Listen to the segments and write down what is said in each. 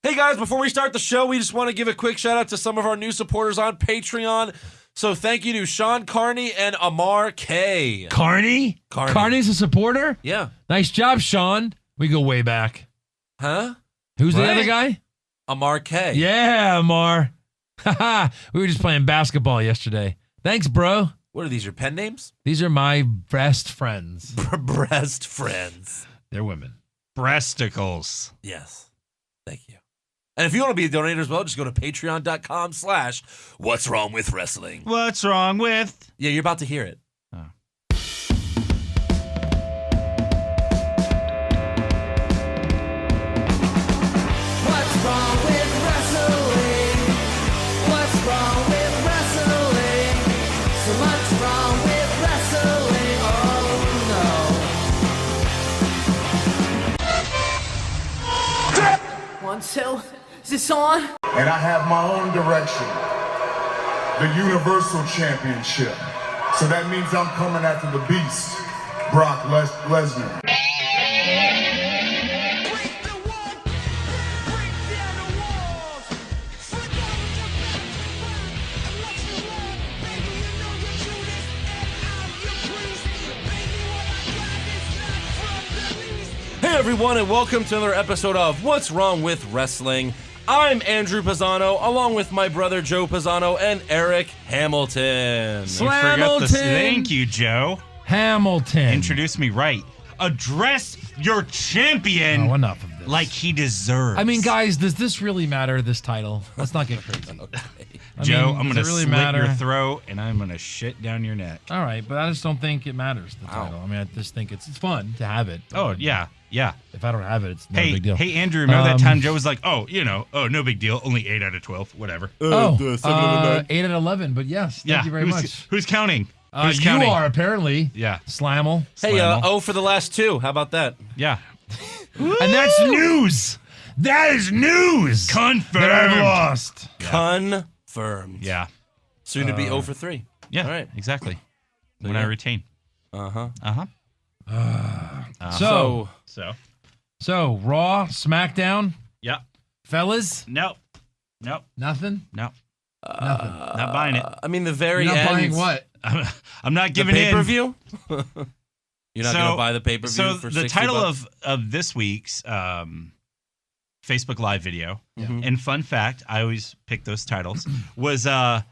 Hey guys, before we start the show, we just want to give a quick shout out to some of our new supporters on Patreon. So thank you to Sean Carney and Amar K. Carney? Carney's a supporter? Yeah. Nice job, Sean. We go way back. Huh? Who's the other guy? Amar K. Yeah, Amar. Haha. We were just playing basketball yesterday. Thanks, bro. What are these, your pen names? These are my best friends. Breast friends. They're women. Breasticles. Yes. Thank you. And if you want to be a donator as well, just go to patreon.com/What's Wrong with Wrestling. What's wrong with? Yeah, you're about to hear it. So, is this on? And I have my own direction, the Universal Championship. So that means I'm coming after the beast, Brock Lesnar. Hey everyone, and welcome to another episode of What's Wrong with Wrestling. I'm Andrew Pisano, along with my brother Joe Pisano and Eric Hamilton. Thank you, Joe. Hamilton. Introduce me right. Address your champion enough of this. like he deserves. I mean, guys, does this really matter, this title? Let's not get crazy. Joe, I'm going to really slit your throat, and I'm going to shit down your neck. All right, but I just don't think it matters, the title. I mean, I just think it's fun to have it. Oh, yeah. If I don't have it, it's not a big deal. Hey, Andrew, remember that time Joe was like, no big deal, only 8 out of 12, whatever. 7 out of 9. 8 out of 11, but yes, thank you very much. Who's counting? Who's You counting? are, apparently. Yeah. Slammel. Hey, for the last 2. How about that? Yeah. And that's news. That is news. Confirmed. That I've lost. Confirmed. Yeah. Soon to be 0 for 3. Yeah, All right. exactly. When I retain. Uh-huh. So, Raw, SmackDown, Yeah. fellas, Nope. nothing? No. Nothing. Not buying it. I mean, the very You're not end. buying what? I'm not The giving in. pay-per-view? You're not going to buy the pay-per-view So for the $60? title of this week's Facebook Live video, Mhm. and fun fact, I always pick those titles, was Hell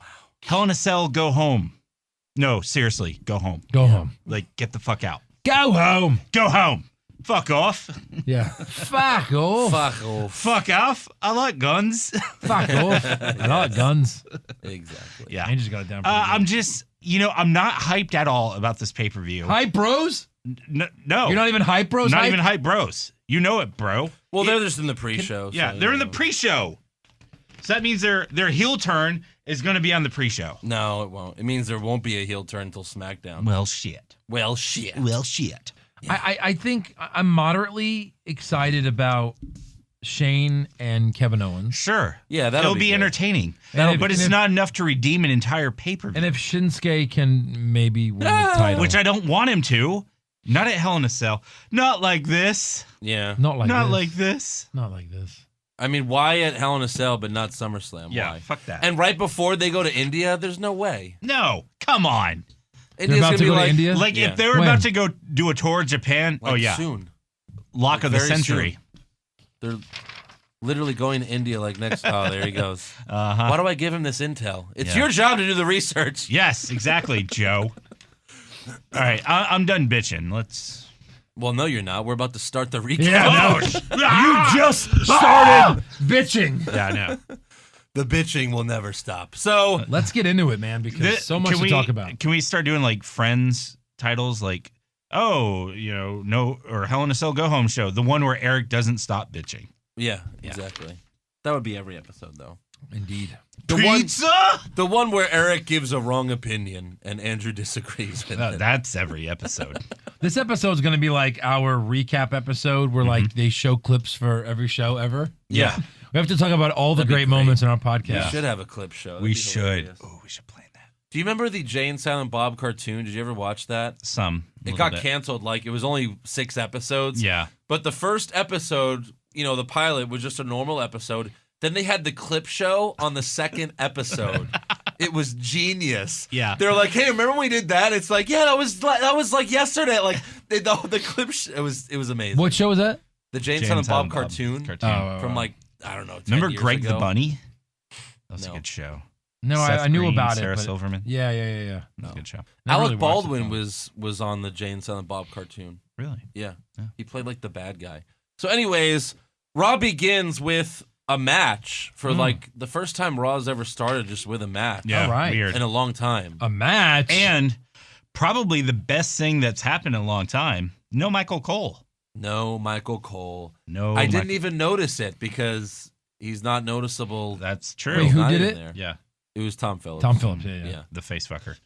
in a Cell Go Home. No, seriously, go home. Go home. Like, get the fuck out. Go home. Go home. Fuck off. Yeah. Fuck off. Fuck off. Fuck off. I like guns. Fuck off. I like guns. Exactly. Yeah. Andrew's got it down. pretty good. I'm just, I'm not hyped at all about this pay-per-view. Hype bros? No. You're not even hype bros? Not Hype? even hype bros. You know it, bro. Well, they're just in the pre-show. Yeah, so, they're in the pre-show. So that means their heel turn is going to be on the pre-show. No, it won't. It means there won't be a heel turn until SmackDown. Well, shit. Well, shit. I think I'm moderately excited about Shane and Kevin Owens. Sure. Yeah, that'll be good. entertaining. And But if- it's and if- not enough to redeem an entire pay-per-view. And if Shinsuke can maybe win the title. Which I don't want him to. Not at Hell in a Cell. Not like this. Yeah. Not like Not this. like this. Not like this. I mean, why at Hell in a Cell but not SummerSlam? Yeah, Why? fuck that. And right before they go to India, there's no way. No, come on. India's about gonna to be go to like, India? Like, Yeah. if they were When? about to go do a tour of Japan, like, oh, yeah. soon. Lock of the Very century. They're literally going to India like next. Oh, there he goes. Uh-huh. Why do I give him this intel? It's Yeah. your job to do the research. Yes, exactly, Joe. All right, I'm done bitching. Let's... Well, no, you're not. We're about to start the recap. Yeah, no. You just started bitching. Yeah, I know. The bitching will never stop. So Let's get into it, man, because so much to talk about. Can we start doing like Friends titles, like no, or Hell in a Cell Go Home show, the one where Eric doesn't stop bitching. yeah, exactly. That would be every episode, though. Indeed. The one where Eric gives a wrong opinion and Andrew disagrees with it. That's every episode. This episode's going to be like our recap episode where like they show clips for every show ever. Yeah. We have to talk about all the That'd be great great. moments in our We podcast. should have a clip show. That'd We be should. hilarious. Oh, we should plan that. Do you remember the Jay and Silent Bob cartoon? Did you ever watch that? Some. It got canceled. Like, it was only 6 episodes. Yeah. But the first episode the pilot was just a normal episode. Then they had the clip show on the second episode. It was genius. Yeah. They're like, hey, remember when we did that? It's like, yeah, that was like yesterday. Like the clip. It was amazing. What show was that? The Jane Silent Bob cartoon from like I don't know. 10 Remember years Greg ago. the Bunny? That was No. a good show. No, Seth I knew Green, about Sarah it. But Silverman. Yeah. That was a good show. Never Alec really watched it, Baldwin though. was on the Jane Silent Bob cartoon. Really? Yeah. Yeah. He played like the bad guy. So, anyways, Raw begins with a match for like the first time Raw's ever started just with a match. Yeah. All right. Weird. In a long time. A match. And probably the best thing that's happened in a long time. No Michael Cole. No Michael Cole. No. I didn't even notice it because he's not noticeable. That's true. Wait, who Not did in it? there. Yeah. It was Tom Phillips. Tom Phillips. Yeah. Yeah. The face fucker.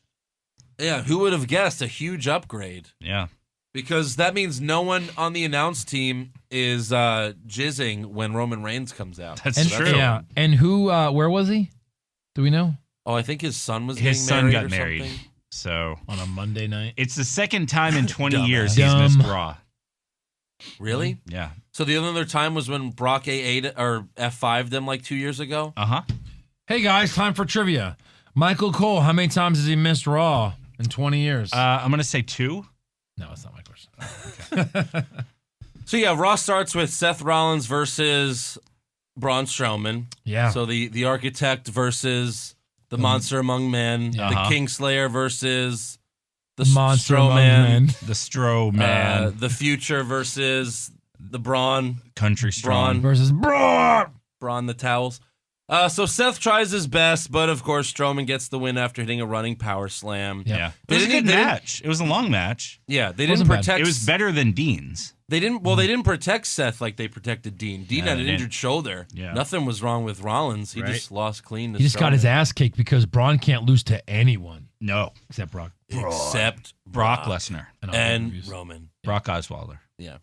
Yeah. Who would have guessed a huge upgrade? Yeah. Because that means no one on the announce team is jizzing when Roman Reigns comes out. That's And, true. Yeah. And who? Where was he? Do we know? Oh, I think his son was His getting son married got or married. something. So On a Monday night. it's the second time in 20 Dumbass. years he's missed Dumb. Raw. Really? Yeah. So the other time was when Brock A8 or F5'd them like 2 years ago? Uh-huh. Hey guys, time for trivia. Michael Cole, how many times has he missed Raw in 20 years? I'm going to say 2. no, that's not my question. So yeah, Raw starts with Seth Rollins versus Braun Strowman. Yeah. So the Architect versus the Monster Among Men. Yeah. The Uh-huh. Kingslayer versus the Monster Among Strowman. Men. The Stro Man. The Future versus the Braun. Country Strong. Versus Braun. Braun the Towels. So Seth tries his best, but of course Strowman gets the win after hitting a running power slam. Yeah. Yeah. It They was a didn't- good they didn't- match. It was a long match. Yeah, they Wasn't didn't bad. protect. It was better than Dean's. They didn't. Well, they didn't protect Seth like they protected Dean. Dean No, had they an didn't. injured shoulder. Yeah. Nothing was wrong with Rollins. He Right. just lost clean. To He just got his Strowman. ass kicked because Braun can't lose to anyone No. except Brock. Except Brock Lesnar. all the and reviews. Roman. Brock Osweiler. Yeah.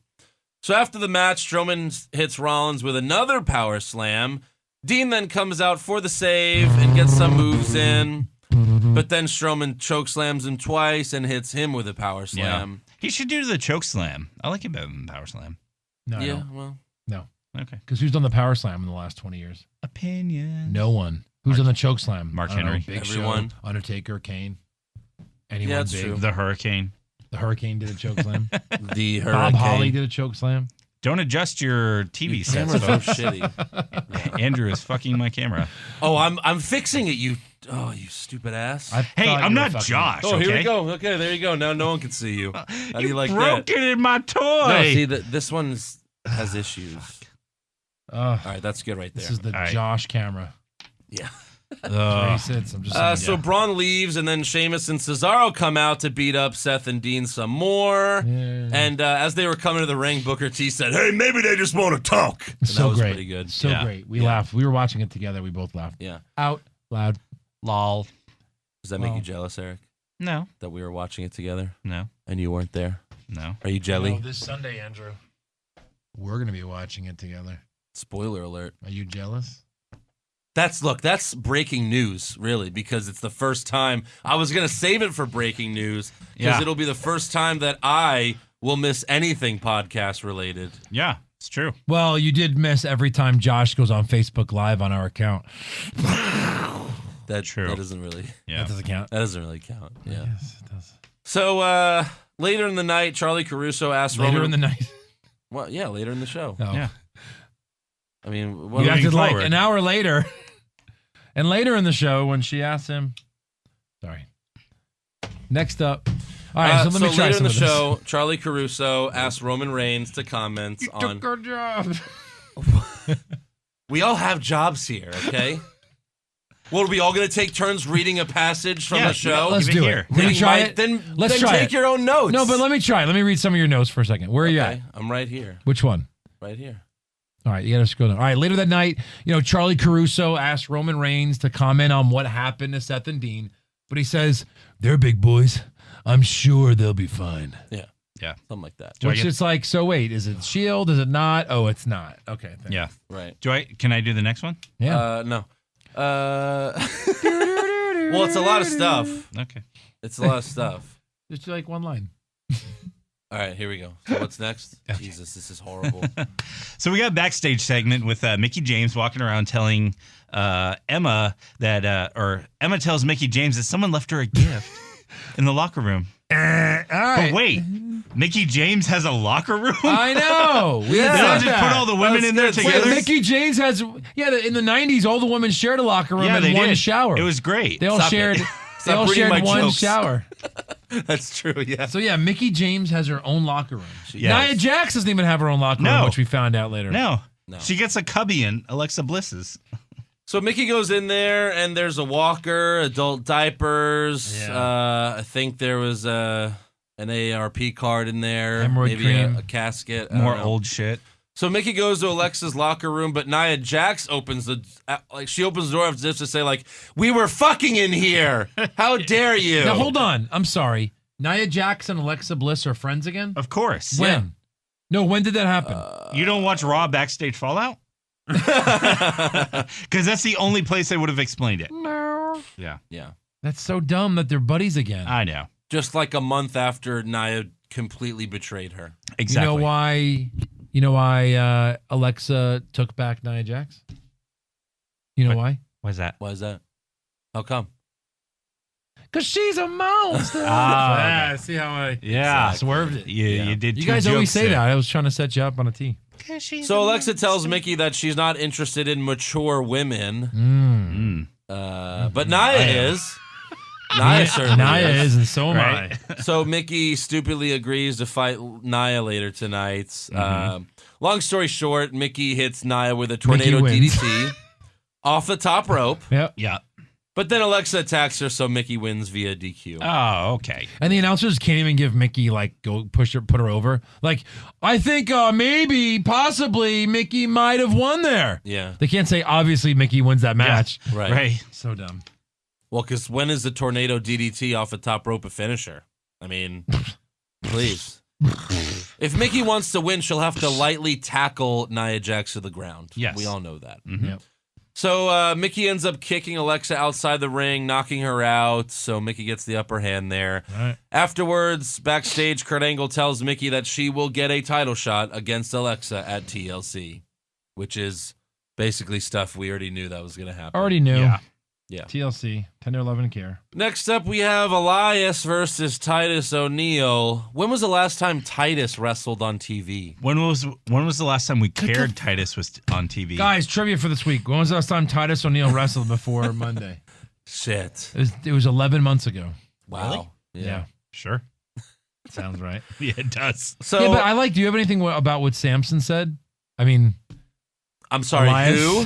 So after the match, Strowman hits Rollins with another power slam. Dean then comes out for the save and gets some moves in. But then Strowman chokeslams him twice and hits him with a power slam. He should do the choke slam. I like it better than the power slam. No, Yeah, no. well. No. Okay. Because who's done the power slam in the last 20 years? Opinion. No one. Who's done the choke slam? Mark I don't know, Henry. Big Everyone. Show, Undertaker, Kane. Anyone Yeah, that's big? true. The Hurricane. The Hurricane did a choke slam. The Bob Holly Hurricane. did a choke slam. Don't adjust your TV sets, Camera's so folks. shitty. Andrew is fucking my camera. Oh, I'm fixing it, you stupid ass. I Hey, thought I'm you were not fucking- Josh. Oh, here okay? we go. Okay, there you go. Now no one can see you. How do you like broke that? it in my toy. No, see, this one has issues. Ugh, All right, that's good right there. this is the All right. Josh camera. Yeah. Where he sits. I'm just So Braun leaves, and then Sheamus and Cesaro come out to beat up Seth and Dean some more. Yeah. And as they were coming to the ring, Booker T said, "Hey, maybe they just want to talk." And so that was great. pretty good. So Yeah. great. We laughed. We were watching it together. We both laughed. Yeah. Out loud. Lol. Does that make Well. you jealous, Eric, No. that we were watching it together No. and you weren't there? No. Are you jelly? Oh, this Sunday, Andrew. We're going to be watching it together. Spoiler alert. Are you jealous? That's breaking news, really, because it's the first time. I was going to save it for breaking news because Yeah. it'll be the first time that I will miss anything podcast related. Yeah, it's true. Well, you did miss every time Josh goes on Facebook Live on our account. That True. That doesn't really. Yeah. That doesn't count. That doesn't really count. Yeah. Yes, it does. So later in the night, Charlie Caruso asked Later Roman. in the night. Well, yeah, later in the show. Oh. Yeah. I mean, You what acted like forward. an hour later. And later in the show, when she asked him. Sorry. Next up. All right, so let me try later in some the of this. show, Charlie Caruso asked Roman Reigns to comment on. Took our job. We all have jobs here, okay? What, are we all going to take turns reading a passage from Yeah, the show? Let's Give it do here. it. Can we Reading try my- it? Then, Let's then try take it. your own notes. No, but let me try. Let me read some of your notes for a second. Where are you at? Okay, I'm right here. Which one? Right here. All right, you got to scroll down. All right, later that night, Charlie Caruso asked Roman Reigns to comment on what happened to Seth and Dean, but he says, they're big boys. I'm sure they'll be fine. Yeah. Yeah. Something like that. Do I Which get- it's like, so wait, is it Shield? Is it not? Oh, it's not. Okay. thanks. Yeah. Right. Can I do the next one? Yeah. No. Well, it's a lot of stuff. Okay. It's a lot of stuff. Just like one line. All right, here we go. So what's next? Jesus, this is horrible. So we got a backstage segment with Mickie James walking around telling Emma that, or Emma tells Mickie James that someone left her a gift in the locker room. All right. But wait, Mickie James has a locker room? I know. They don't just put all the women in there That's good. together? Wait, Mickie James has, in the 90s, all the women shared a locker room and they one did. shower. It was great. They all Stop shared. it. They all reading shared my one jokes. shower. That's true, yeah. So yeah, Mickie James has her own locker room. Yes. Nia Jax doesn't even have her own locker room, No. which we found out later. No. No. She gets a cubby in Alexa Bliss's. So Mickie goes in there, and there's a walker, adult diapers. Yeah. I think there was an AARP card in there. Hemorrhoid maybe cream. a casket. I don't More know. old shit. So Mickie goes to Alexa's locker room, but Nia Jax opens the door as if to say, like, we were fucking in here. How dare you? Now hold on. I'm sorry. Nia Jax and Alexa Bliss are friends again? Of course. When? Yeah. No, when did that happen? You don't watch Raw Backstage Fallout? Because that's the only place they would have explained it. No. Yeah. Yeah. That's so dumb that they're buddies again. I know. Just like a month after Nia completely betrayed her. Exactly. You know why Alexa took back Nia Jax? You know why? Why's that? Why is that? How come? Because she's a monster. Ah, okay. See how I Yeah. swerved it. You did You two guys always jokes say there. that. I was trying to set you up on a tee. So Alexa tells Mickie that she's not interested in mature women. But Nia is. Nia certainly Nia is. is, and so am Right. So Mickie stupidly agrees to fight Nia later tonight. Long story short, Mickie hits Nia with a tornado wins. DDT off the top rope. I. Yep. Yeah. But then Alexa attacks her, so Mickie wins via DQ. Oh, okay. And the announcers can't even give Mickie go put her over. Like, I think maybe, possibly, Mickie might have won there. Yeah. They can't say obviously Mickie wins that match. Right. So dumb. Well, because when is the tornado DDT off the top rope a finisher? I mean, please. If Mickie wants to win, she'll have to lightly tackle Nia Jax to the ground. Yes. We all know that. Yep. So Mickie ends up kicking Alexa outside the ring, knocking her out. So Mickie gets the upper hand there. All right. Afterwards, backstage, Kurt Angle tells Mickie that she will get a title shot against Alexa at TLC, which is basically stuff we already knew that was going to happen. Already knew. Yeah. Yeah. TLC, 10 to 11 care. Next up, we have Elias versus Titus O'Neil. When was the last time Titus wrestled on TV? When was the last time we cared Titus was on TV? Guys, trivia for this week. When was the last time Titus O'Neil wrestled before Monday? Shit. It was 11 months ago. Wow. Yeah. Sure. Sounds right. Yeah, it does. So, Yeah, but do you have anything about what Samson said? I mean, I'm sorry, Elias? who?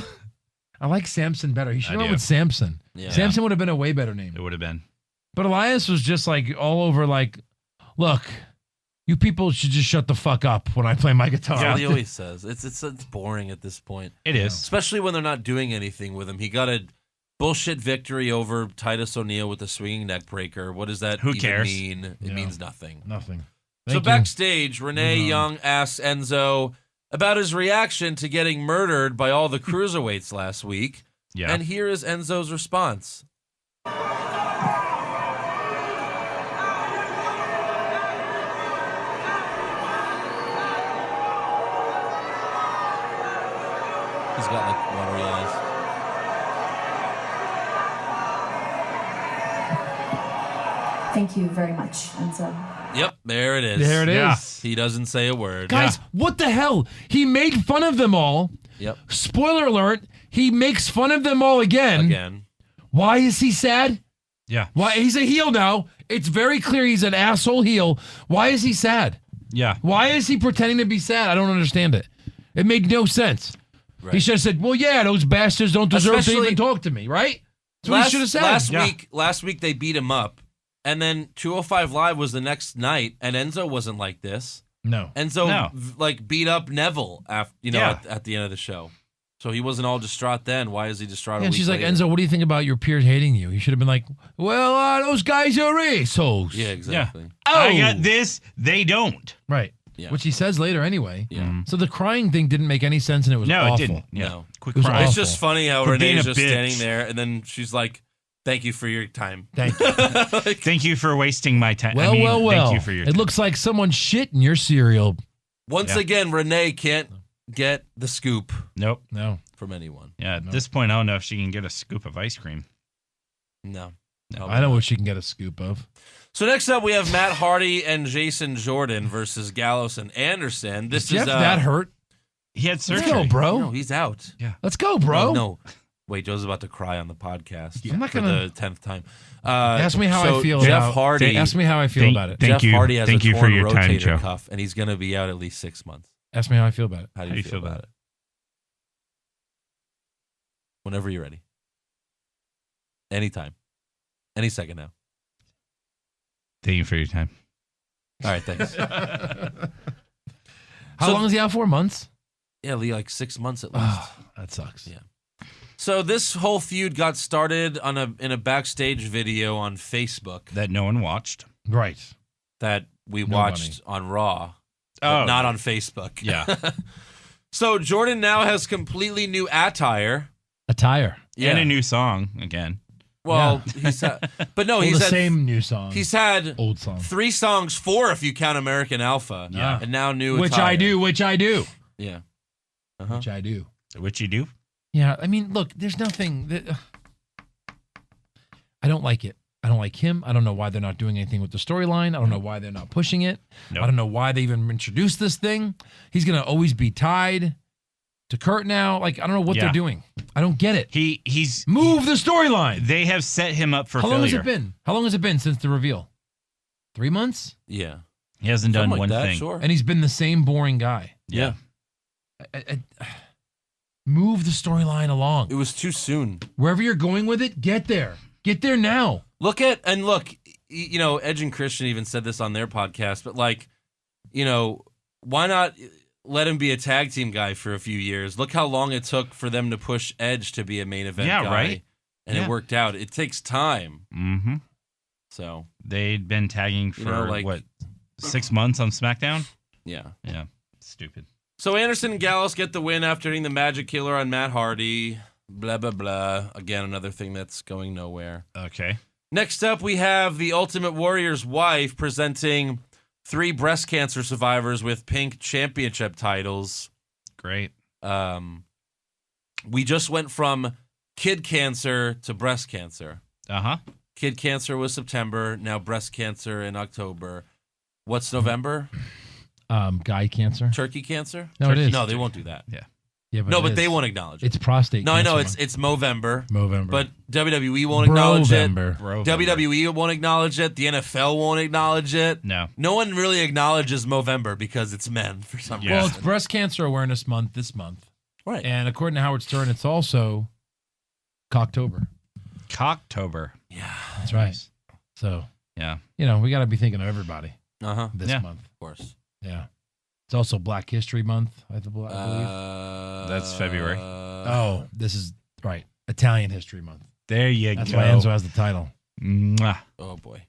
I like Samson better. He should I have went do. with Samson. Yeah. Samson would have been a way better name. It would have been. But Elias was just like all over like, look, you people should just shut the fuck up when I play my guitar. That's what he always says. It's boring at this point. It is. Especially when they're not doing anything with him. He got a bullshit victory over Titus O'Neil with a swinging neck breaker. What does that Who even cares? mean? It Yeah. means nothing. Nothing. So Thank you. backstage, Renee Young asks Enzo about his reaction to getting murdered by all the cruiserweights last week. Yeah. And here is Enzo's response. He's got like watery eyes. Thank you very much, Enzo. Yep, there it is. There it is. Yeah. He doesn't say a word. Guys, what the hell? He made fun of them all. Yep. Spoiler alert, he makes fun of them all again. Again. Why is he sad? Yeah. Why he's a heel now. It's very clear he's an asshole heel. Why is he sad? Yeah. Why is he pretending to be sad? I don't understand it. It made no sense. Right. He should have said, well, yeah, those bastards don't deserve to Especially- even talk to me, right? That's what he should have said. Last week they beat him up, and then 205 Live was the next night, and Enzo wasn't like this. No. Enzo No. like beat up Neville after Yeah. at the end of the show, so he wasn't all distraught then. Why is he distraught? Yeah, a and week she's like, later? Enzo, what do you think about your peers hating you? You should have been like, well, those guys are assholes. Yeah, exactly. Oh. I got this. They don't. Right. Yeah. Which he says later anyway. Yeah. So the crying thing didn't make any sense, and it was No, awful. it didn't. Yeah. No. Quick It was cry. awful. It's just funny how For being Renee's a just bitch. standing there, and then she's like, Thank you for your time. Thank you. Thank you for wasting my time. Well. Thank you for your It time. looks like someone shit in your cereal. Once again, Renee can't get the scoop Nope. No. from anyone. Yeah, at this point, I don't know if she can get a scoop of ice cream. No. I know what she can get a scoop of. So next up, we have Matt Hardy and Jason Jordan versus Gallows and Anderson. This Jeff, is that hurt. He had surgery. Let's go, bro. No, he's out. Let's go, bro. No. Wait, Joe's about to cry on the podcast. I'm not for gonna- the 10th time. Ask me how so I feel Jeff about Hardy. Ask me how I feel Thank- about it. thank Jeff you. Hardy has Thank a you for torn your time, rotator Joe. cuff, and he's going to be out at least 6 months. Ask me how I feel about it. How do you feel about it? Whenever you're ready. Anytime. Any second now. Thank you for your time. All right, thanks. How So- long is he out for? Months? Yeah, like 6 months at least. That sucks. Yeah. So this whole feud got started in a backstage video on Facebook That no one watched. Right. that we Nobody. watched on Raw, but not on Facebook. Yeah. So Jordan now has completely new attire. Attire. And a new song again. Well, he's had, but no, Well, he's the had, same new song. He's had old song. 3 songs, 4 if you count American Alpha. Yeah. And now new Which attire. I do. Which I do. Yeah. Uh-huh. Which I do. Which you do? Yeah. I mean, look, there's nothing that. I don't like it. I don't like him. I don't know why they're not doing anything with the storyline. I don't know why they're not pushing it. Nope. I don't know why they even introduced this thing. He's going to always be tied to Kurt now. Like, I don't know what they're doing. I don't get it. He's Move the storyline. They have set him up for How failure. long has it been? How long has it been since the reveal? 3 months? Yeah. He hasn't done Something one like that, thing. Sure. And he's been the same boring guy. Yeah. Move the storyline along. It was too soon. Wherever you're going with it, get there. Get there now. Look, you know, Edge and Christian even said this on their podcast, but like, you know, why not let him be a tag team guy for a few years? Look how long it took for them to push Edge to be a main event guy. Right. And it worked out. It takes time. Mm-hmm. So, They'd been tagging for, You know, like- what, 6 months on SmackDown? yeah. Yeah. Stupid. So Anderson and Gallows get the win after hitting the Magic Killer on Matt Hardy. Blah, blah, blah. Again, another thing that's going nowhere. Okay. Next up, we have the Ultimate Warrior's wife presenting 3 breast cancer survivors with pink championship titles. Great. We just went from kid cancer to breast cancer. Uh-huh. Kid cancer was September, now breast cancer in October. What's November? Guy cancer. Turkey cancer? No, it is. No, they won't do that. Yeah, No, it but is. they won't acknowledge it. It's prostate. No, I know cancer it's Movember, Movember. but WWE won't acknowledge it. Brovember. WWE won't acknowledge it. The NFL won't acknowledge it. No. No one really acknowledges Movember because it's men for some Yeah. Well, reason. it's Breast Cancer Awareness Month this month, Right. and according to Howard Stern, it's also Cocktober. Cocktober. Yeah. That's right. So Yeah. you know we got to be thinking of everybody Uh-huh. this Yeah. month. Of course. Yeah. It's also Black History Month, I believe. That's February. Oh, this is right. Italian History Month. There you That's go. why Enzo has the title. Mwah. Oh, boy.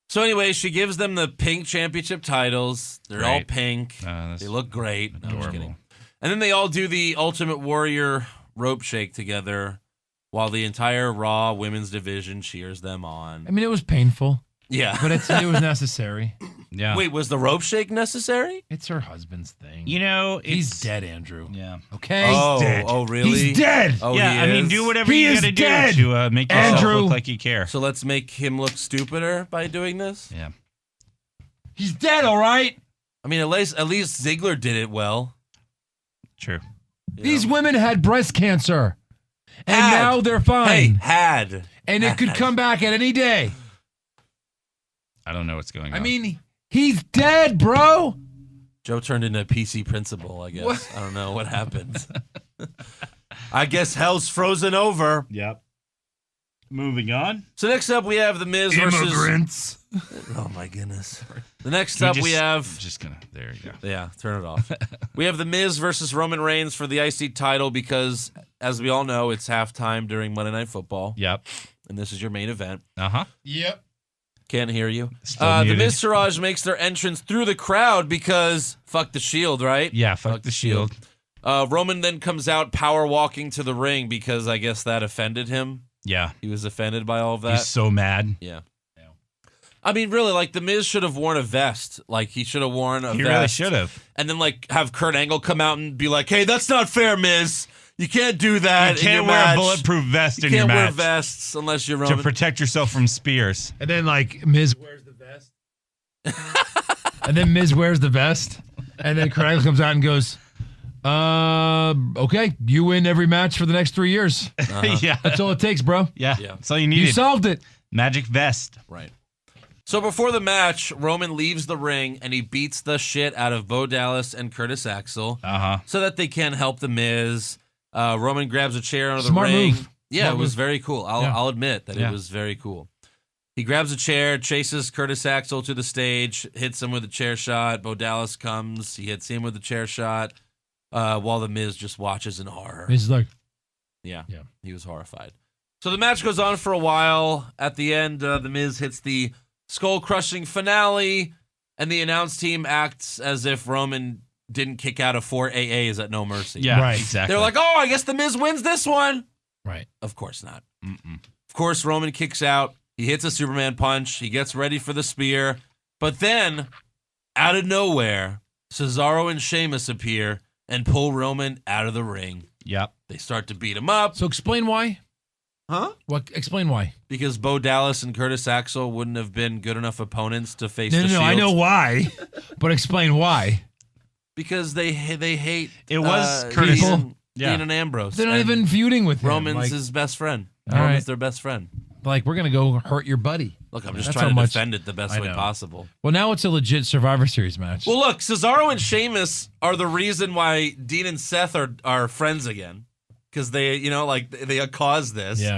So anyway, she gives them the pink championship titles. They're all Great. pink. That's They look great. No, I'm just adorable. kidding. And then they all do the Ultimate Warrior rope shake together while the entire Raw women's division cheers them on. I mean, it was painful, Yeah. but it was necessary. Yeah. Wait, was the rope shake necessary? It's her husband's thing. You know, he's it's dead, Andrew. Yeah. Okay. Oh, dead. oh, really? He's dead. Oh, Yeah, he I mean, is? do whatever He you is got to dead. do to make yourself Andrew. look like you care. So let's make him look stupider by doing this? Yeah. He's dead. All right. I mean, at least Ziggler did it well. True. you These know? women had breast cancer, and Had. now they're Hey, fine. had. And it could come back at any day. I don't know what's going on. I mean, he's dead, bro. Joe turned into a PC principal, I guess. What? I don't know what happened. I guess hell's frozen over. Yep. Moving on. So next up, we have The Miz versus... Immigrants. Oh, my goodness. The next Can up, we have... Just gonna. There you go. Yeah, turn it off. We have The Miz versus Roman Reigns for the IC title because, as we all know, it's halftime during Monday Night Football, Yep. and this is your main event. Uh-huh. Yep. Can't hear you. Still The muted. Miz Siraj makes their entrance through the crowd because fuck the Shield, right? Yeah. Fuck the Shield. Roman then comes out power walking to the ring because I guess that offended him. Yeah. He was offended by all of that. He's so mad. Yeah. I mean, really, like, The Miz should have worn a vest. Like, he should have worn a vest. He really should have. And then, like, have Kurt Angle come out and be like, hey, that's not fair, Miz. You can't do that. You can't wear a bulletproof vest in your match. You can't wear vests unless you're Roman. To protect yourself from spears. And then, like, Miz wears the vest. And then Miz wears the vest. And then Kurt Angle comes out and goes, okay, you win every match for the next 3 years. Yeah. That's all it takes, bro. Yeah. Yeah. That's all you needed. You solved it. Magic vest. Right. So before the match, Roman leaves the ring and he beats the shit out of Bo Dallas and Curtis Axel so that they can help The Miz. Roman grabs a chair out of the Smart ring. move. Yeah, Smart it was move. very cool. I'll admit that it was very cool. He grabs a chair, chases Curtis Axel to the stage, hits him with a chair shot. Bo Dallas comes. He hits him with a chair shot while The Miz just watches in horror. Miz is like, Yeah, he was horrified. So the match goes on for a while. At the end, The Miz hits the skull-crushing finale, and the announce team acts as if Roman didn't kick out of 4 AAs at No Mercy. Yeah, Right. exactly. They're like, oh, I guess The Miz wins this one. right. Of course not. Of course, Roman kicks out. He hits a Superman punch. He gets ready for the spear. But then, out of nowhere, Cesaro and Sheamus appear and pull Roman out of the ring. Yep. They start to beat him up. So explain why. Huh? Explain why. Because Bo Dallas and Curtis Axel wouldn't have been good enough opponents to face No, the Shield. I know why, but explain why. Because they hate. It was Curtis. Dean Yeah. and Ambrose. They're not And even feuding with him. Roman's Like, his best friend. All Roman's right. their best friend. like, we're going to go hurt your buddy. Look, I'm just That's trying how to much- defend it the best I way know. possible. Well, now it's a legit Survivor Series match. Well, look, Cesaro and Sheamus are the reason why Dean and Seth are friends again. Because they, they caused this. yeah.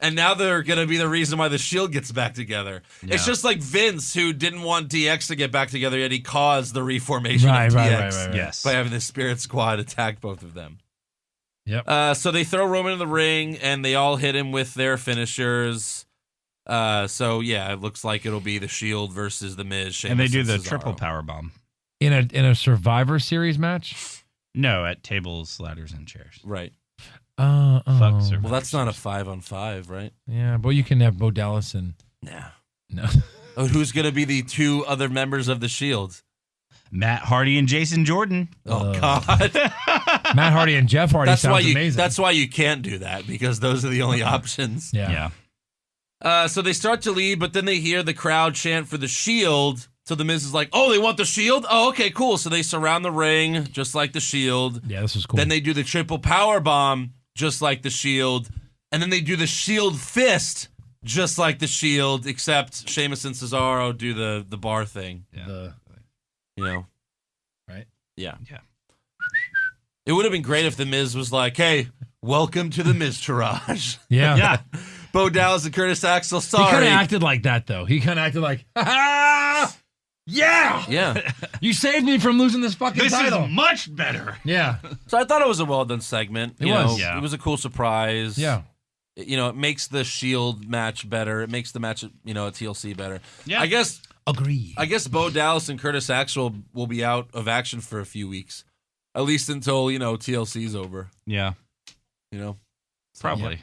And now they're going to be the reason why the Shield gets back together. Yeah. It's just like Vince, who didn't want DX to get back together, yet he caused the reformation Right, of right, DX right. Yes. by having the Spirit Squad attack both of them. Yep. So they throw Roman in the ring, and they all hit him with their finishers. It looks like it'll be the Shield versus the Miz. Sheamus And they do the Cesaro. triple power bomb. In a Survivor Series match? No, at tables, ladders, and chairs. Right. Fuck Survivor Well, that's not a Series. 5-on-5, right? Yeah, but you can have Bo Dallas and Nah. no. Oh, who's going to be the two other members of the Shield? Matt Hardy and Jason Jordan. Oh, God. Matt Hardy and Jeff Hardy That's why sounds you. amazing. That's why you can't do that, because those are the only options. yeah. So they start to leave, but then they hear the crowd chant for the Shield. So the Miz is like, "Oh, they want the Shield? Oh, okay, cool." So they surround the ring just like the Shield. Yeah, this was cool. Then they do the triple power bomb just like the Shield, and then they do the Shield fist just like the Shield, except Sheamus and Cesaro do the bar thing. Yeah. Right? Yeah. Yeah. It would have been great if the Miz was like, "Hey, welcome to the Miztourage." Yeah. Yeah. Bo Dallas and Curtis Axel. He Sorry. kind of acted like that, though. He kind of acted like, ha-ha! Yeah! Yeah. You saved me from losing this fucking This title. is much better. Yeah. So I thought it was a well done segment. It You was. know, Yeah. It was a cool surprise. Yeah. It makes the Shield match better. It makes the match, at TLC better. Yeah. I guess Agreed. Bo Dallas and Curtis Axel will be out of action for a few weeks, at least until TLC's over. Yeah. Yeah. Probably.